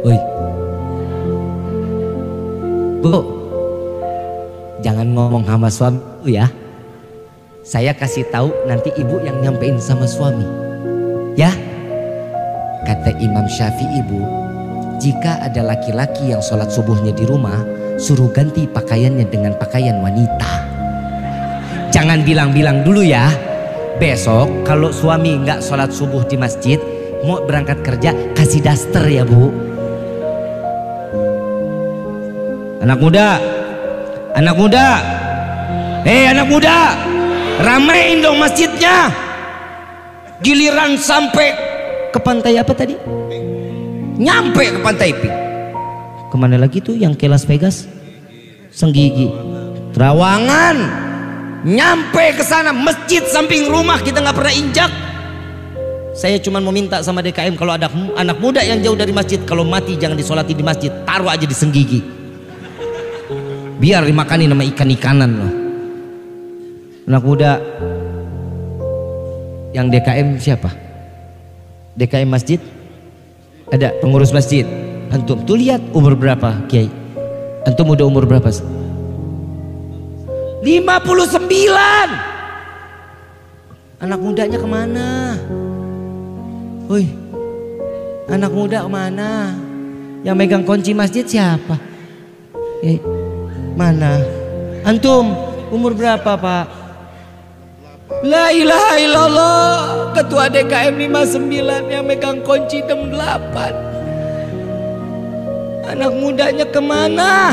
oi, Bu, jangan ngomong sama suami ya. Saya kasih tahu nanti ibu yang nyampein sama suami, ya. Kata Imam Syafi'i, Bu, jika ada laki-laki yang sholat subuhnya di rumah, suruh ganti pakaiannya dengan pakaian wanita. Jangan bilang-bilang dulu ya. Besok kalau suami nggak sholat subuh di masjid, mau berangkat kerja, kasih daster ya Bu. Anak muda, anak muda, anak muda, ramein dong masjidnya. Giliran sampai ke pantai apa tadi? Nyampe ke pantai Pik. Kemana lagi tuh yang ke Las Vegas? Senggigi, Trawangan. Nyampe ke sana, masjid samping rumah kita nggak pernah injak. Saya cuma mau minta sama DKM, kalau ada anak muda yang jauh dari masjid, kalau mati jangan disolati di masjid, taruh aja di Senggigi, biar dimakani nama ikan-ikanan loh. Anak muda yang DKM siapa? DKM masjid? Ada pengurus masjid. Antum tuh lihat umur berapa Kiai? Antum udah umur berapa? 59. Anak mudanya kemana? Woi, anak muda kemana? Yang megang kunci masjid siapa? Mana? Antum umur berapa Pak? La ilaha illallah. Ketua DKM 59 yang megang kunci 68. Anak mudanya kemana?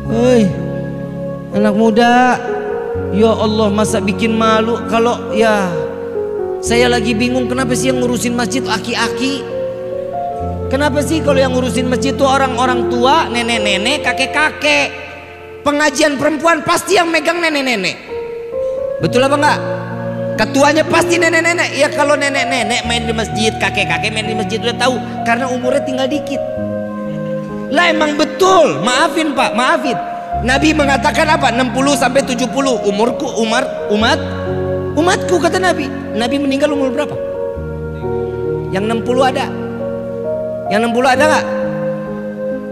Woi, anak muda, ya Allah, masa bikin malu. Kalau ya saya lagi bingung, kenapa sih yang ngurusin masjid aki-aki? Kenapa sih kalau yang ngurusin masjid itu orang-orang tua, nenek-nenek, kakek-kakek? Pengajian perempuan pasti yang megang nenek-nenek. Betul apa enggak? Ketuanya pasti nenek-nenek. Ya kalau nenek-nenek main di masjid, kakek-kakek main di masjid udah tahu, karena umurnya tinggal dikit. Lah emang betul, maafin Pak, maafin. Nabi mengatakan apa? 60 sampai 70 umurku, umatku kata Nabi. Nabi meninggal umur berapa? Yang 60 ada? Yang 60 ada nggak?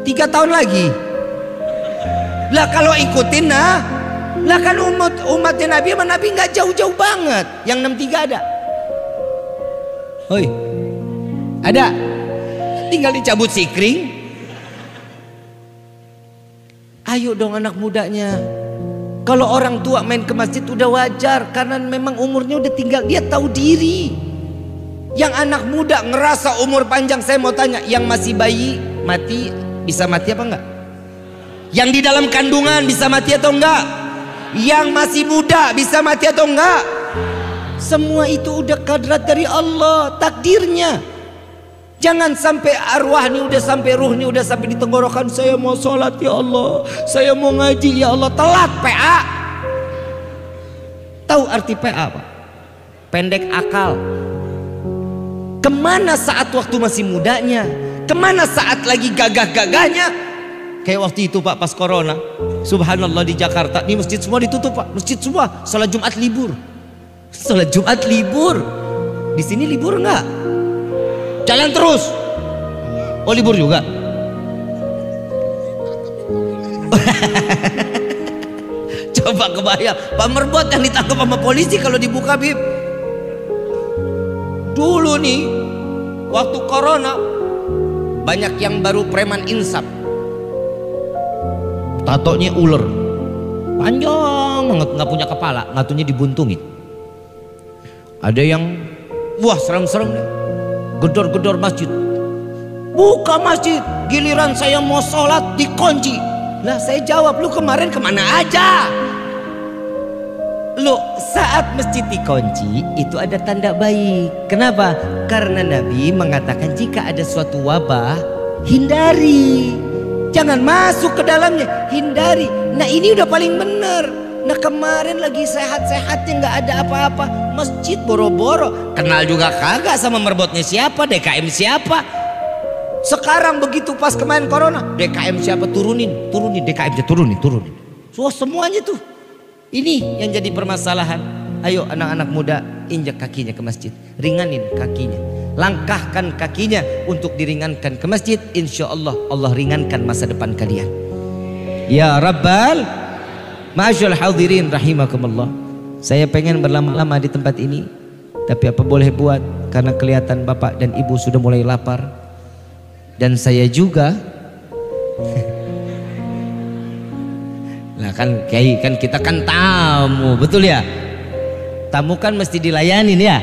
3 tahun lagi. Lah kalau ikutin lah kan umatnya Nabi sama Nabi nggak jauh-jauh banget. Yang 63 ada. Hoi, ada. Tinggal dicabut sikring. Ayo dong anak mudanya. Kalau orang tua main ke masjid udah wajar, karena memang umurnya udah tinggal, dia tahu diri. Yang anak muda ngerasa umur panjang, saya mau tanya, yang masih bayi mati bisa mati apa enggak? Yang di dalam kandungan bisa mati atau enggak? Yang masih muda bisa mati atau enggak? Semua itu udah kadrat dari Allah, takdirnya. Jangan sampai arwah nih udah sampai ruh nih udah sampai di tenggorokan, saya mau sholat ya Allah, saya mau ngaji ya Allah, telat PA. Tahu arti PA apa? Pendek akal. Kemana saat waktu masih mudanya? Kemana saat lagi gagah-gagahnya? Kayak waktu itu Pak, pas corona, subhanallah di Jakarta, di masjid semua ditutup Pak, masjid semua, sholat Jumat libur. Sholat Jumat libur. Di sini libur enggak? Jalan terus. Oh libur juga. Coba kebayang Pak Merbot yang ditangkap sama polisi kalau dibuka bib. Dulu nih waktu corona banyak yang baru preman insap, tatonya ular panjang banget, nggak punya kepala, ngatunya dibuntungin. Ada yang wah serem-serem deh, gedor-gedor masjid, buka masjid, giliran saya mau sholat dikunci. Lah saya jawab, lu kemarin kemana aja? Lu saat masjid dikunci itu ada tanda baik. Kenapa? Karena Nabi mengatakan jika ada suatu wabah, hindari, jangan masuk ke dalamnya, hindari. Nah ini udah paling bener. Nah kemarin lagi sehat-sehatnya nggak ada apa-apa, masjid boro-boro, kenal juga kagak sama merbotnya siapa, DKM siapa. Sekarang begitu pas kemarin corona, DKM siapa, turunin DKM-nya, turunin. So semuanya tuh. Ini yang jadi permasalahan. Ayo anak-anak muda, injak kakinya ke masjid, ringanin kakinya, langkahkan kakinya untuk diringankan ke masjid. Insya Allah Allah ringankan masa depan kalian. Ya Rabbal Ma'asyul hadirin rahimakumullah. Saya pengen berlama-lama di tempat ini, tapi apa boleh buat, karena kelihatan bapak dan ibu sudah mulai lapar. Dan saya juga lah kan Kiai, kan kita kan tamu, betul ya? Tamu kan mesti dilayanin ya.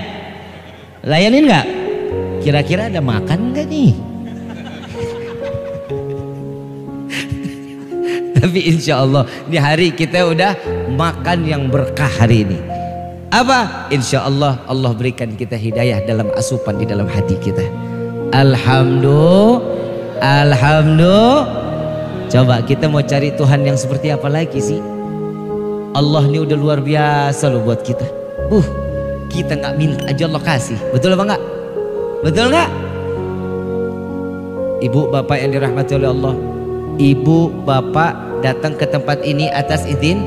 Layanin nggak? Kira-kira ada makan nggak nih? Tapi insya Allah di hari kita udah makan yang berkah hari ini. Apa? Insya Allah Allah berikan kita hidayah dalam asupan di dalam hati kita. Alhamdulillah. Coba kita mau cari Tuhan yang seperti apa lagi sih? Allah ini udah luar biasa loh buat kita. Kita nggak minta aja Allah kasih. Betul apa enggak? Betul nggak? Ibu bapak yang dirahmati oleh Allah, ibu bapak datang ke tempat ini atas izin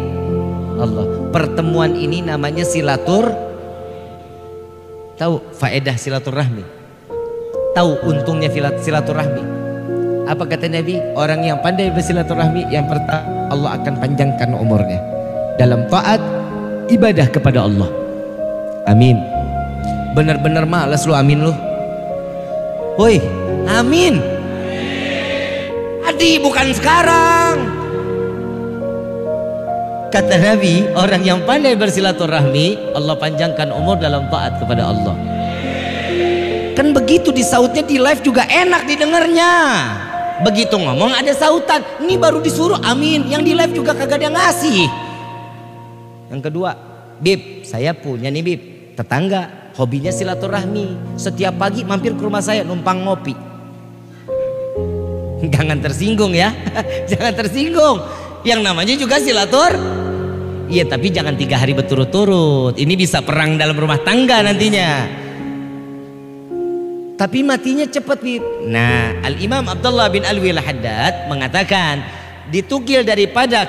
Allah. Pertemuan ini namanya tahu faedah silaturahmi? Tahu untungnya silaturahmi? Apa kata Nabi? Orang yang pandai bersilaturahmi, yang pertama Allah akan panjangkan umurnya dalam taat ibadah kepada Allah. Amin. Benar-benar malas lu amin lu. Woi, amin. Adi bukan sekarang. Kata Nabi, orang yang pandai bersilaturahmi, Allah panjangkan umur dalam taat kepada Allah. Kan begitu disautnya di live juga enak didengarnya. Begitu ngomong ada sautan. Ini baru disuruh amin, yang di live juga kagak ada ngasih. Yang kedua, Bib, saya punya nih Bib, tetangga, hobinya silaturahmi. Setiap pagi mampir ke rumah saya numpang ngopi. Jangan tersinggung ya. Jangan tersinggung. Yang namanya juga iya, tapi jangan 3 hari berturut-turut. Ini bisa perang dalam rumah tangga nantinya. Tapi matinya cepat, Bib. Nah, Al-Imam Abdullah bin Alwi Al-Haddad mengatakan, ditukil daripada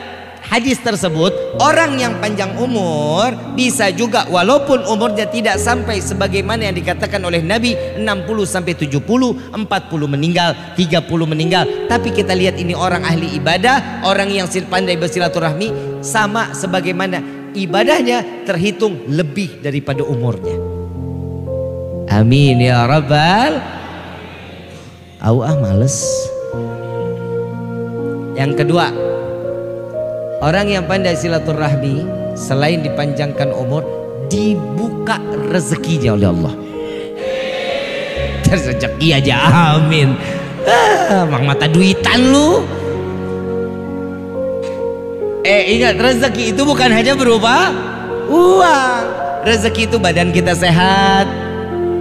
hadis tersebut, orang yang panjang umur bisa juga walaupun umurnya tidak sampai sebagaimana yang dikatakan oleh Nabi 60 sampai 70, 40 meninggal, 30 meninggal. Tapi kita lihat ini orang ahli ibadah, orang yang pandai bersilaturahmi, sama sebagaimana ibadahnya terhitung lebih daripada umurnya. Amin ya rabbal. Males. Yang kedua, orang yang pandai silaturahmi selain dipanjangkan umur, dibuka rezekinya oleh Allah. Rezeki aja amin. Mang mata duitan lu. Ingat, rezeki itu bukan hanya berupa uang. Rezeki itu badan kita sehat.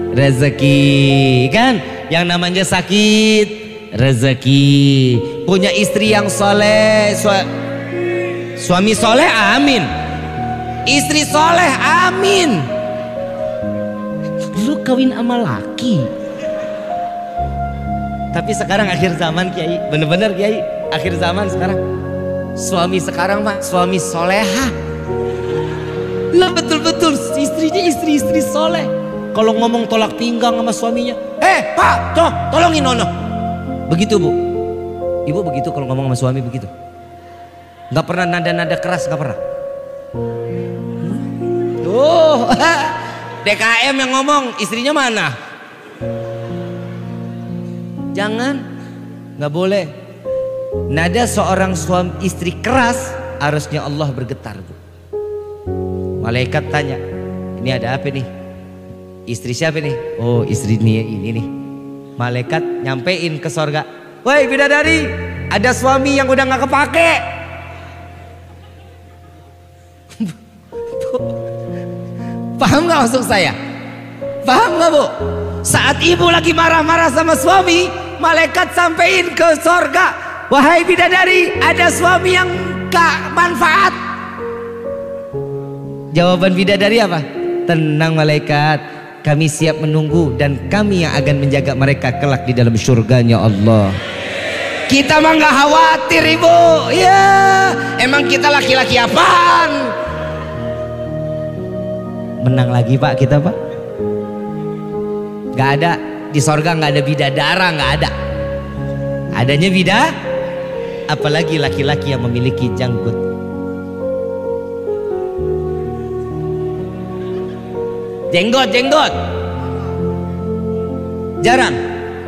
Rezeki kan, yang namanya sakit rezeki. Punya istri yang soleh, suami soleh, amin. Istri soleh, amin. Lu kawin sama laki. Tapi sekarang akhir zaman Kiai, bener-bener Kiai, akhir zaman sekarang. Suami sekarang mah suami soleha. Lah betul-betul istrinya istri soleh. Kalau ngomong tolak pinggang sama suaminya, Pak, tolongin Nono. Begitu Bu. Ibu begitu kalau ngomong sama suami begitu. Nggak pernah nada-nada keras, nggak pernah. Tuh, DKM yang ngomong, istrinya mana? Jangan, nggak boleh. Nada seorang suami istri keras, harusnya Allah bergetar Bu. Malaikat tanya, ini ada apa nih? Istri siapa nih? Oh, istri ini nih. Malaikat nyampein ke sorga, woi bidadari, ada suami yang udah nggak kepake. Paham nggak maksud saya? Paham nggak Bu? Saat ibu lagi marah-marah sama suami, malaikat sampein ke sorga, wahai bidadari, ada suami yang gak manfaat. Jawaban bidadari apa? Tenang malaikat, kami siap menunggu dan kami yang akan menjaga mereka kelak di dalam surganya Allah. Kita mah nggak khawatir ibu. Ya, emang kita laki-laki apaan? Menang lagi Pak kita Pak. Nggak ada di sorga, nggak ada bidadara, nggak ada. Adanya apalagi laki-laki yang memiliki janggut. Jenggot jarang,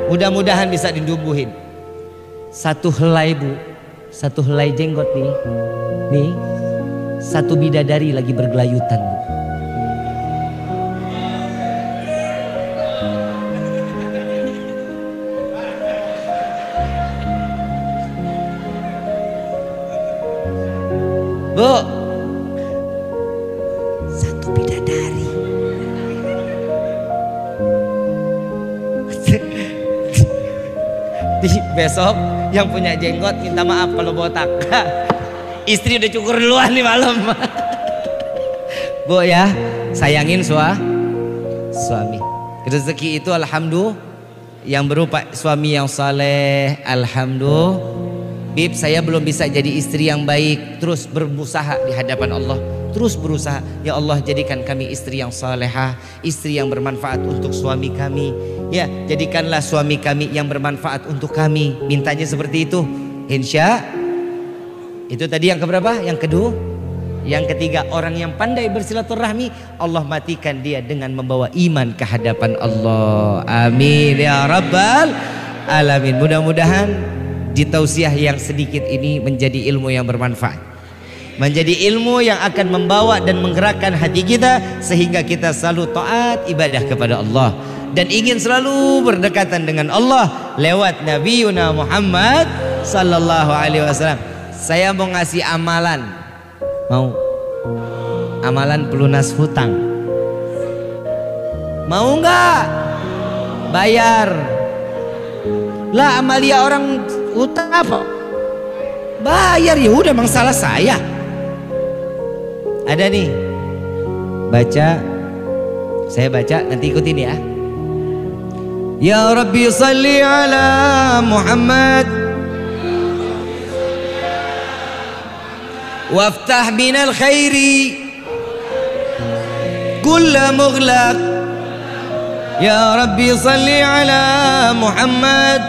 mudah-mudahan bisa ditumbuhin. Satu helai Bu, satu helai jenggot nih satu bidadari lagi bergelayutan Bu. Bu, satu bidadari. Besok yang punya jenggot minta maaf kalau botak. Istri udah cukur duluan nih malam. Bu ya, sayangin suami. Rezeki itu alhamdulillah yang berupa suami yang saleh, alhamdulillah. Bib, saya belum bisa jadi istri yang baik, terus berusaha di hadapan Allah, terus berusaha. Ya Allah, jadikan kami istri yang salehah, istri yang bermanfaat untuk suami kami. Ya, jadikanlah suami kami yang bermanfaat untuk kami. Mintanya seperti itu. Insya. Itu tadi yang keberapa? Yang kedua. Yang ketiga, orang yang pandai bersilaturahmi, Allah matikan dia dengan membawa iman ke hadapan Allah. Amin ya rabbal alamin. Mudah-mudahan di tausiah yang sedikit ini menjadi ilmu yang bermanfaat, menjadi ilmu yang akan membawa dan menggerakkan hati kita sehingga kita selalu taat ibadah kepada Allah dan ingin selalu berdekatan dengan Allah lewat Nabi Yuna Muhammad sallallahu alaihi wasallam. Saya mau ngasih amalan, mau amalan pelunas hutang, mau nggak? Bayar lah, amalia orang utang apa? Bayar ya udah, emang salah saya. Ada nih, baca, saya baca nanti ikutin ya. Ya Rabbi salli ala Muhammad waftah binal khairi kulla mughlaq. Ya Rabbi salli ala Muhammad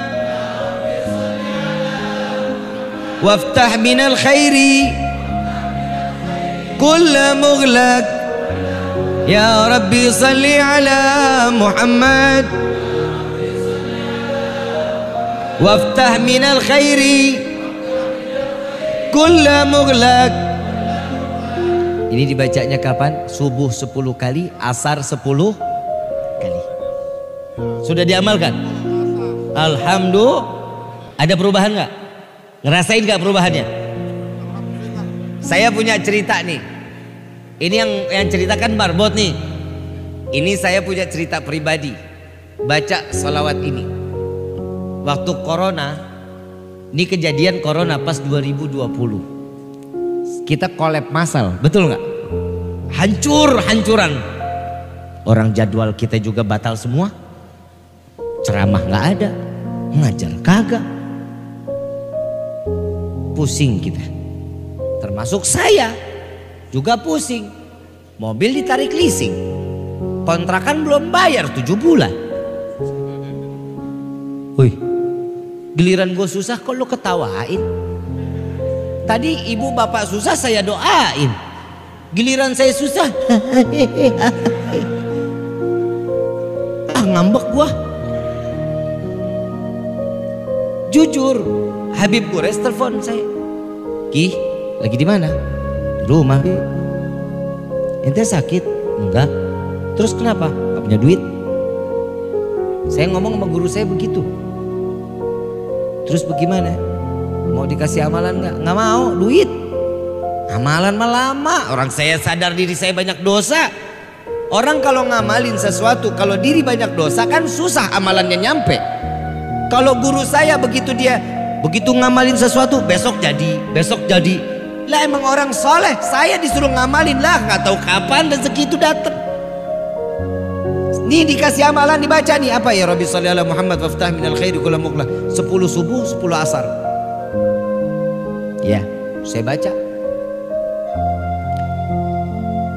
waftah binal khairi kulla mughlaq. Ya Rabbi salli ala Muhammad waftah minal khairi kulla mughlaq. Ini dibacanya kapan? Subuh 10 kali, asar 10 kali. Sudah diamalkan? Alhamdulillah. Ada perubahan nggak? Ngerasain nggak perubahannya? Saya punya cerita nih. Ini yang ceritakan Marbot nih. Ini saya punya cerita pribadi. Baca sholawat ini. Waktu corona, ini kejadian corona pas 2020. Kita collab massal, betul nggak? Hancur-hancuran. Orang jadwal kita juga batal semua. Ceramah nggak ada, ngajar kagak. Pusing kita. Termasuk saya juga pusing. Mobil ditarik leasing, kontrakan belum bayar 7 bulan. Wih, giliran gue susah kok lo ketawain. Tadi ibu bapak susah saya doain, giliran saya susah ngambek gua. Jujur, Habib Gures telepon saya, Ki, lagi di mana? Di rumah. Ente sakit? Enggak. Terus kenapa? Gak punya duit. Saya ngomong sama guru saya begitu. Terus bagaimana? Mau dikasih amalan nggak? Nggak mau, duit. Amalan mah lama. Orang saya sadar diri saya banyak dosa. Orang kalau ngamalin sesuatu, kalau diri banyak dosa kan susah amalannya nyampe. Kalau guru saya begitu, dia begitu ngamalin sesuatu, besok jadi, besok jadi. Lah emang orang soleh, saya disuruh ngamalin lah, nggak tahu kapan rezeki itu datang. Nih dikasih amalan, dibaca nih apa ya? Rabbi sholli ala Muhammad waftah minal khairi kulla mughlaq. 10 subuh, 10 asar. Ya, saya baca.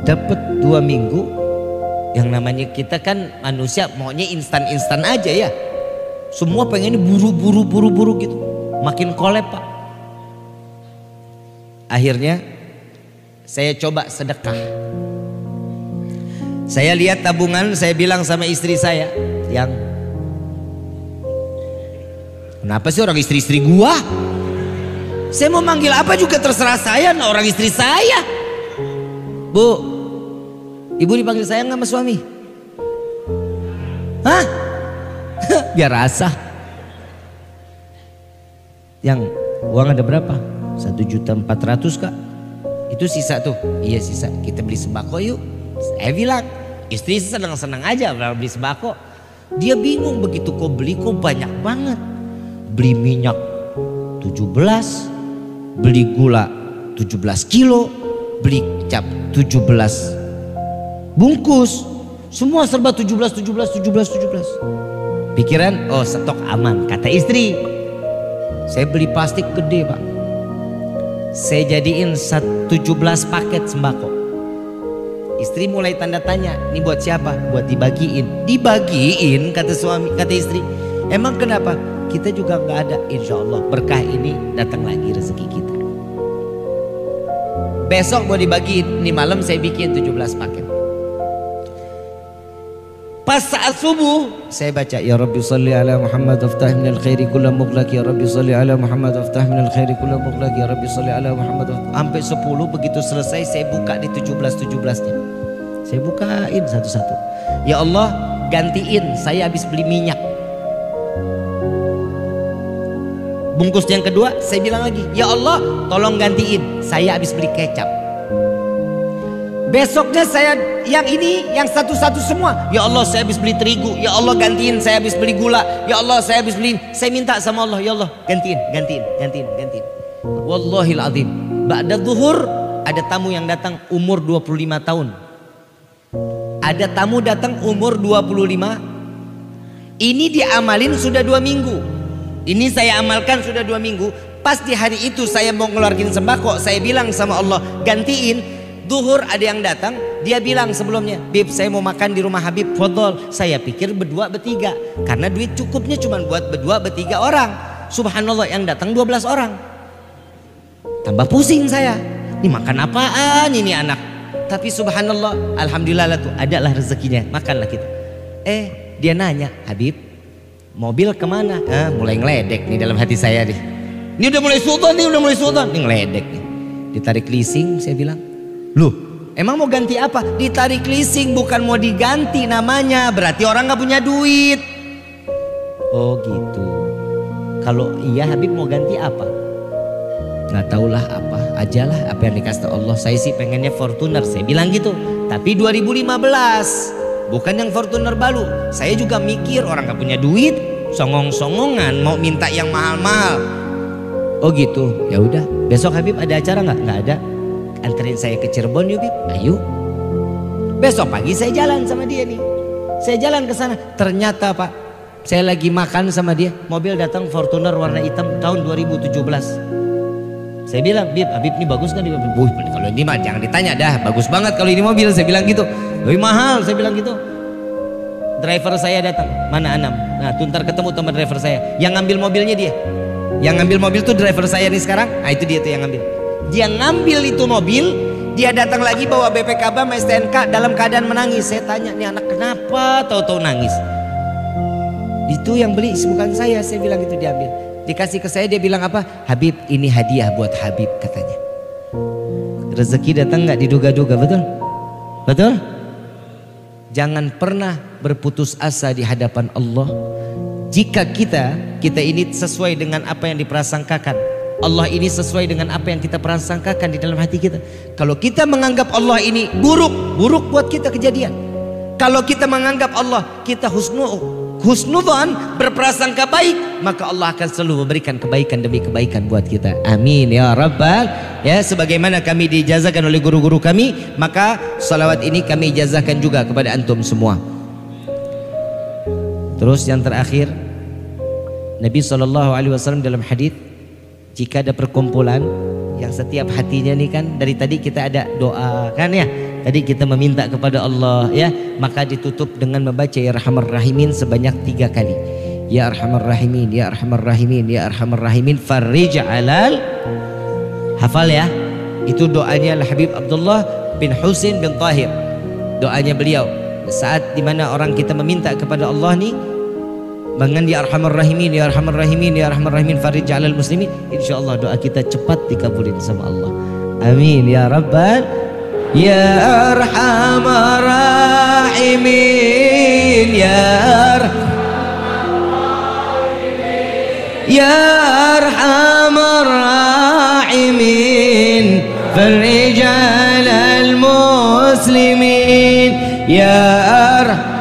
Dapat 2 minggu. Yang namanya kita kan manusia maunya instan-instan aja ya. Semua pengennya buru-buru gitu. Makin kolep Pak. Akhirnya saya coba sedekah. Saya lihat tabungan, saya bilang sama istri saya, yang kenapa sih orang istri-istri gua? Saya mau manggil apa juga terserah saya, nah orang istri saya. Bu, ibu dipanggil sayang sama suami? Hah? Biar rasa. Yang uang ada berapa? 1.400.000 Kak. Itu sisa tuh. Iya sisa. Kita beli sembako yuk. Saya bilang, istri senang-senang aja beli sembako. Dia bingung, begitu kau beli kok banyak banget. Beli minyak 17, beli gula 17 kilo, beli kecap 17 bungkus. Semua serba 17. Pikiran, oh stok aman, kata istri. Saya beli plastik gede Pak. Saya jadiin 17 paket sembako. Istri mulai tanda tanya, ini buat siapa? Buat dibagiin. Dibagiin kata suami, kata istri. Emang kenapa? Kita juga nggak ada. Insya Allah berkah ini datang lagi rezeki kita. Besok mau dibagiin. Ini malam saya bikin 17 paket. Pas saat subuh saya baca, ya Rabbi salli ala Muhammad waftah minal khairi kulla mughlaq, ya Rabbi salli ala Muhammad waftah minal khairi kulla mughlaq, ya Rabbi salli ala Muhammad. Sampai 10, begitu selesai saya buka di 17-17-nya. Saya bukain satu-satu. Ya Allah, gantiin, saya habis beli minyak. Bungkus yang kedua saya bilang lagi, ya Allah tolong gantiin, saya habis beli kecap. Besoknya saya yang ini, yang satu-satu semua. Ya Allah saya habis beli terigu. Ya Allah gantiin, saya habis beli gula. Ya Allah saya habis beli. Saya minta sama Allah, ya Allah gantiin. Wallahil azim. Ba'da zuhur ada tamu yang datang umur 25 tahun. Ada tamu datang umur 25. Ini diamalin sudah 2 minggu. Ini saya amalkan sudah 2 minggu. Pas di hari itu saya mau ngeluarin sembako, saya bilang sama Allah gantiin. Duhur ada yang datang, dia bilang sebelumnya, Bib saya mau makan di rumah Habib, fadol. Saya pikir berdua bertiga, karena duit cukupnya cuma buat berdua bertiga orang. Subhanallah yang datang 12 orang. Tambah pusing saya, ini makan apaan ini anak. Tapi subhanallah, alhamdulillah lah tuh, adalah rezekinya, makanlah kita. Dia nanya, Habib mobil kemana? Mulai ngeledek nih dalam hati saya nih. Ini udah mulai sultan, ini ngeledek nih. Ditarik leasing, saya bilang. Loh, emang mau ganti apa? Ditarik leasing, bukan mau diganti namanya. Berarti orang gak punya duit. Oh gitu. Kalau iya Habib mau ganti apa? Gak tahulah apa, ajalah apa yang dikasih Allah. Saya sih pengennya Fortuner, saya bilang gitu. Tapi 2015, bukan yang Fortuner baru. Saya juga mikir orang gak punya duit, songong-songongan mau minta yang mahal-mahal. Oh gitu, ya udah. Besok Habib ada acara nggak? Nggak ada. Anterin saya ke Cirebon yuk Bib. Ayo. Besok pagi saya jalan sama dia nih. Saya jalan ke sana. Ternyata Pak, saya lagi makan sama dia. Mobil datang Fortuner warna hitam tahun 2017. Saya bilang, Bib, Habib ini bagus kan? Kalau ini mah jangan ditanya dah. Bagus banget kalau ini mobil. Saya bilang gitu. Lebih mahal. Saya bilang gitu. Driver saya datang. Mana Anam? Nah, ntar ketemu sama driver saya. Yang ngambil mobilnya dia. Yang ngambil mobil tuh driver saya nih sekarang. Nah itu dia tuh yang ngambil. Dia ngambil itu mobil, dia datang lagi bawa BPKB sama STNK dalam keadaan menangis. Saya tanya, nih anak kenapa tahu-tahu nangis? Itu yang beli bukan saya bilang itu diambil. Dikasih ke saya, dia bilang apa? Habib ini hadiah buat Habib katanya. Rezeki datang nggak diduga-duga, betul? Betul? Jangan pernah berputus asa di hadapan Allah. Jika kita ini sesuai dengan apa yang diprasangkakan, Allah ini sesuai dengan apa yang kita prasangkakan di dalam hati kita. Kalau kita menganggap Allah ini buruk buat kita kejadian. Kalau kita menganggap Allah kita husnudzon, berprasangka baik, maka Allah akan selalu memberikan kebaikan demi kebaikan buat kita. Amin ya rabbal. Ya, sebagaimana kami diijazahkan oleh guru-guru kami, maka salawat ini kami ijazahkan juga kepada antum semua. Terus yang terakhir, Nabi SAW dalam hadis, jika ada perkumpulan yang setiap hatinya nih kan, dari tadi kita ada doa kan ya, tadi kita meminta kepada Allah ya, maka ditutup dengan membaca ya Arhamar Rahimin sebanyak 3 kali. Ya Arhamar Rahimin, ya Arhamar Rahimin, ya Arhamar Rahimin, farrij alal. Hafal ya, itu doanya Habib Abdullah bin Husain bin Tahir. Doanya beliau saat dimana orang kita meminta kepada Allah nih, dengan ya Arhamar Rahimin, ya Arhamar Rahimin, ya Arhamar Rahimin, farij alal muslimin, insyaallah doa kita cepat dikabulin sama Allah. Amin ya rabbal. Ya Arhamar Rahimin, ya Arhamar Rahimin, farij ya Arhamar.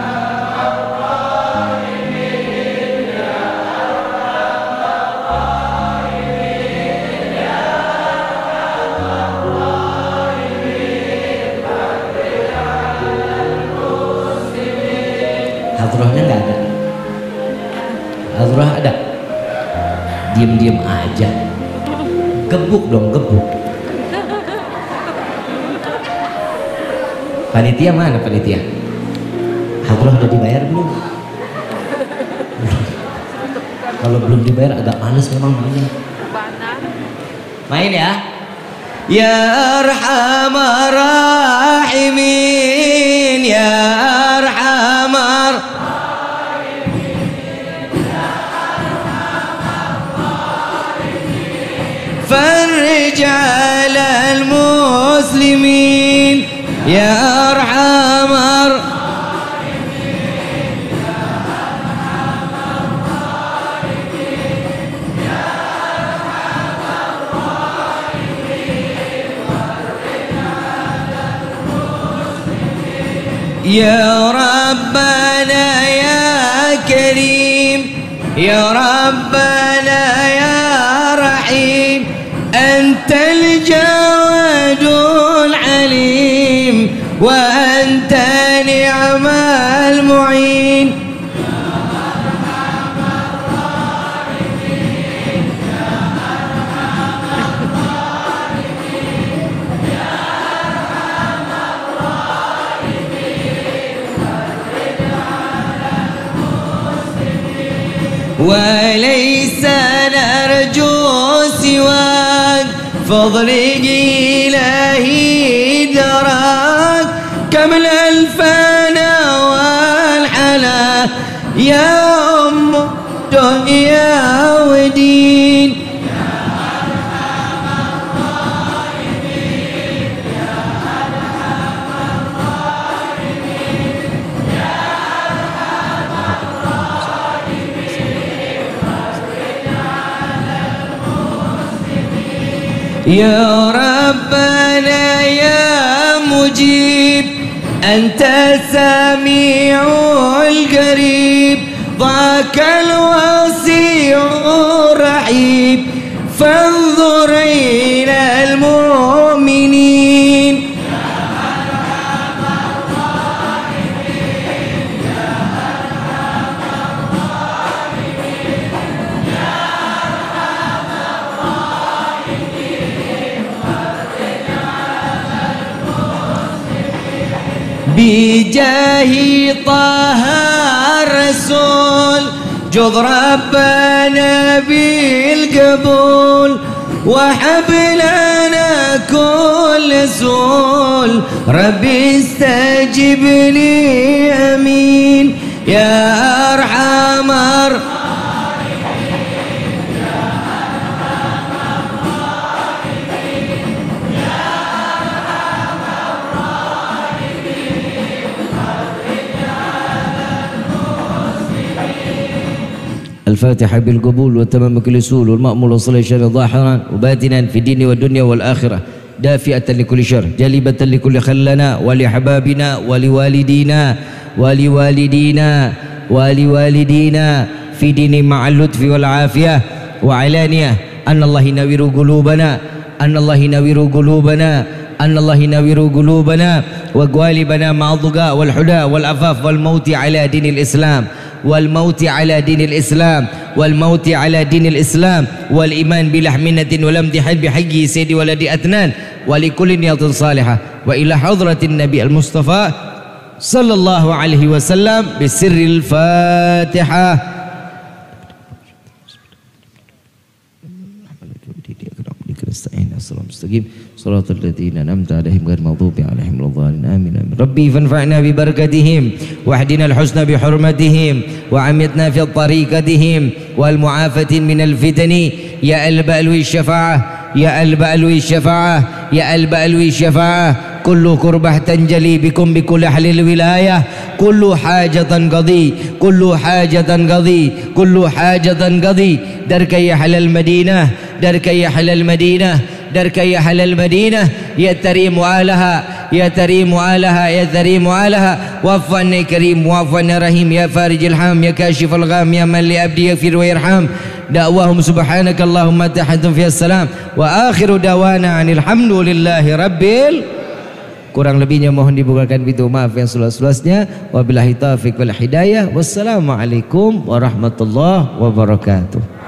Hadrohnya nggak ada. Hadroh ada. Diam-diam aja. Gebuk dong, gebuk. Panitia mana panitia? Hadroh udah dibayar belum? Kalau belum dibayar agak males memang mainnya. Main ya. Ya Arhamar Rahimin, ya Arhamar فرج على المسلمين يا أرحم يا ربنا يا كريم يا ربنا يا رحيم أنت الجواد العليم وأنت نعم المعين وليس نرجو سواك فضل إلهي دراك كمل الفنا والحلا يا أم الدنيا ودين يا ربنا يا مجيب أنت السميع القريب ذاك الواسع الرحيم فانظر إلى المؤمنين بجاه طه الرسول جد ربنا بالقبول وحب لنا كل سول ربي استجب لي امين يا ارحم الفاتحة بالقبول وتمام كل سول والمأمول وصل شر ظاهرا وباطنا في الدين والدنيا والآخرة دافئة لكل شر جالبة لكل خلنا ولحبابنا ولوالدينا ولوالدينا في دين مع اللطف والعافية وعلانية أن الله ينور قلوبنا أن الله ينور قلوبنا أن الله ينور قلوبنا وقوالبنا مع الضقاء والحدى والعفاف والموت على دين الإسلام والموت على دين الإسلام والموت على دين الإسلام والإيمان بلحمنة والامتحان بحق سيد ولد أتنان ولكل نية صالحة وإلى حضرة النبي المصطفى صلى الله عليه وسلم بسر الفاتحة. صراط الذين أنعمت عليهم غير المغضوب عليهم ولا الضالين آمين آمين. ربي فانفعنا ببركتهم واهدنا الحسنى بحرمتهم وعمتنا في طريقتهم والمعافاة من الفتن يا البألوي الشفاعة يا البألوي الشفاعة يا البألوي الشفاعة كل كربة تنجلي بكم بكل أهل الولاية كل حاجة قضي كل حاجة قضي كل حاجة قضي درك يا أهل المدينة درك يا أهل المدينة درك يا أهل المدينة يا تريم آلها يا تريم آلها يا تريم آلها واعف عنا كريم واعف عنا رحيم يا فارج الحام يا كاشف الغام يا من لعبدي يغفر ويرحم دعواهم سبحانك اللهم تحيتهم فيها السلام وآخر دعوانا عن الحمد لله رب kurang lebihnya mohon dibukakan pintu maaf yang seluas-luasnya. Wabillahi taufiq wal hidayah. Wassalamualaikum warahmatullahi wabarakatuh.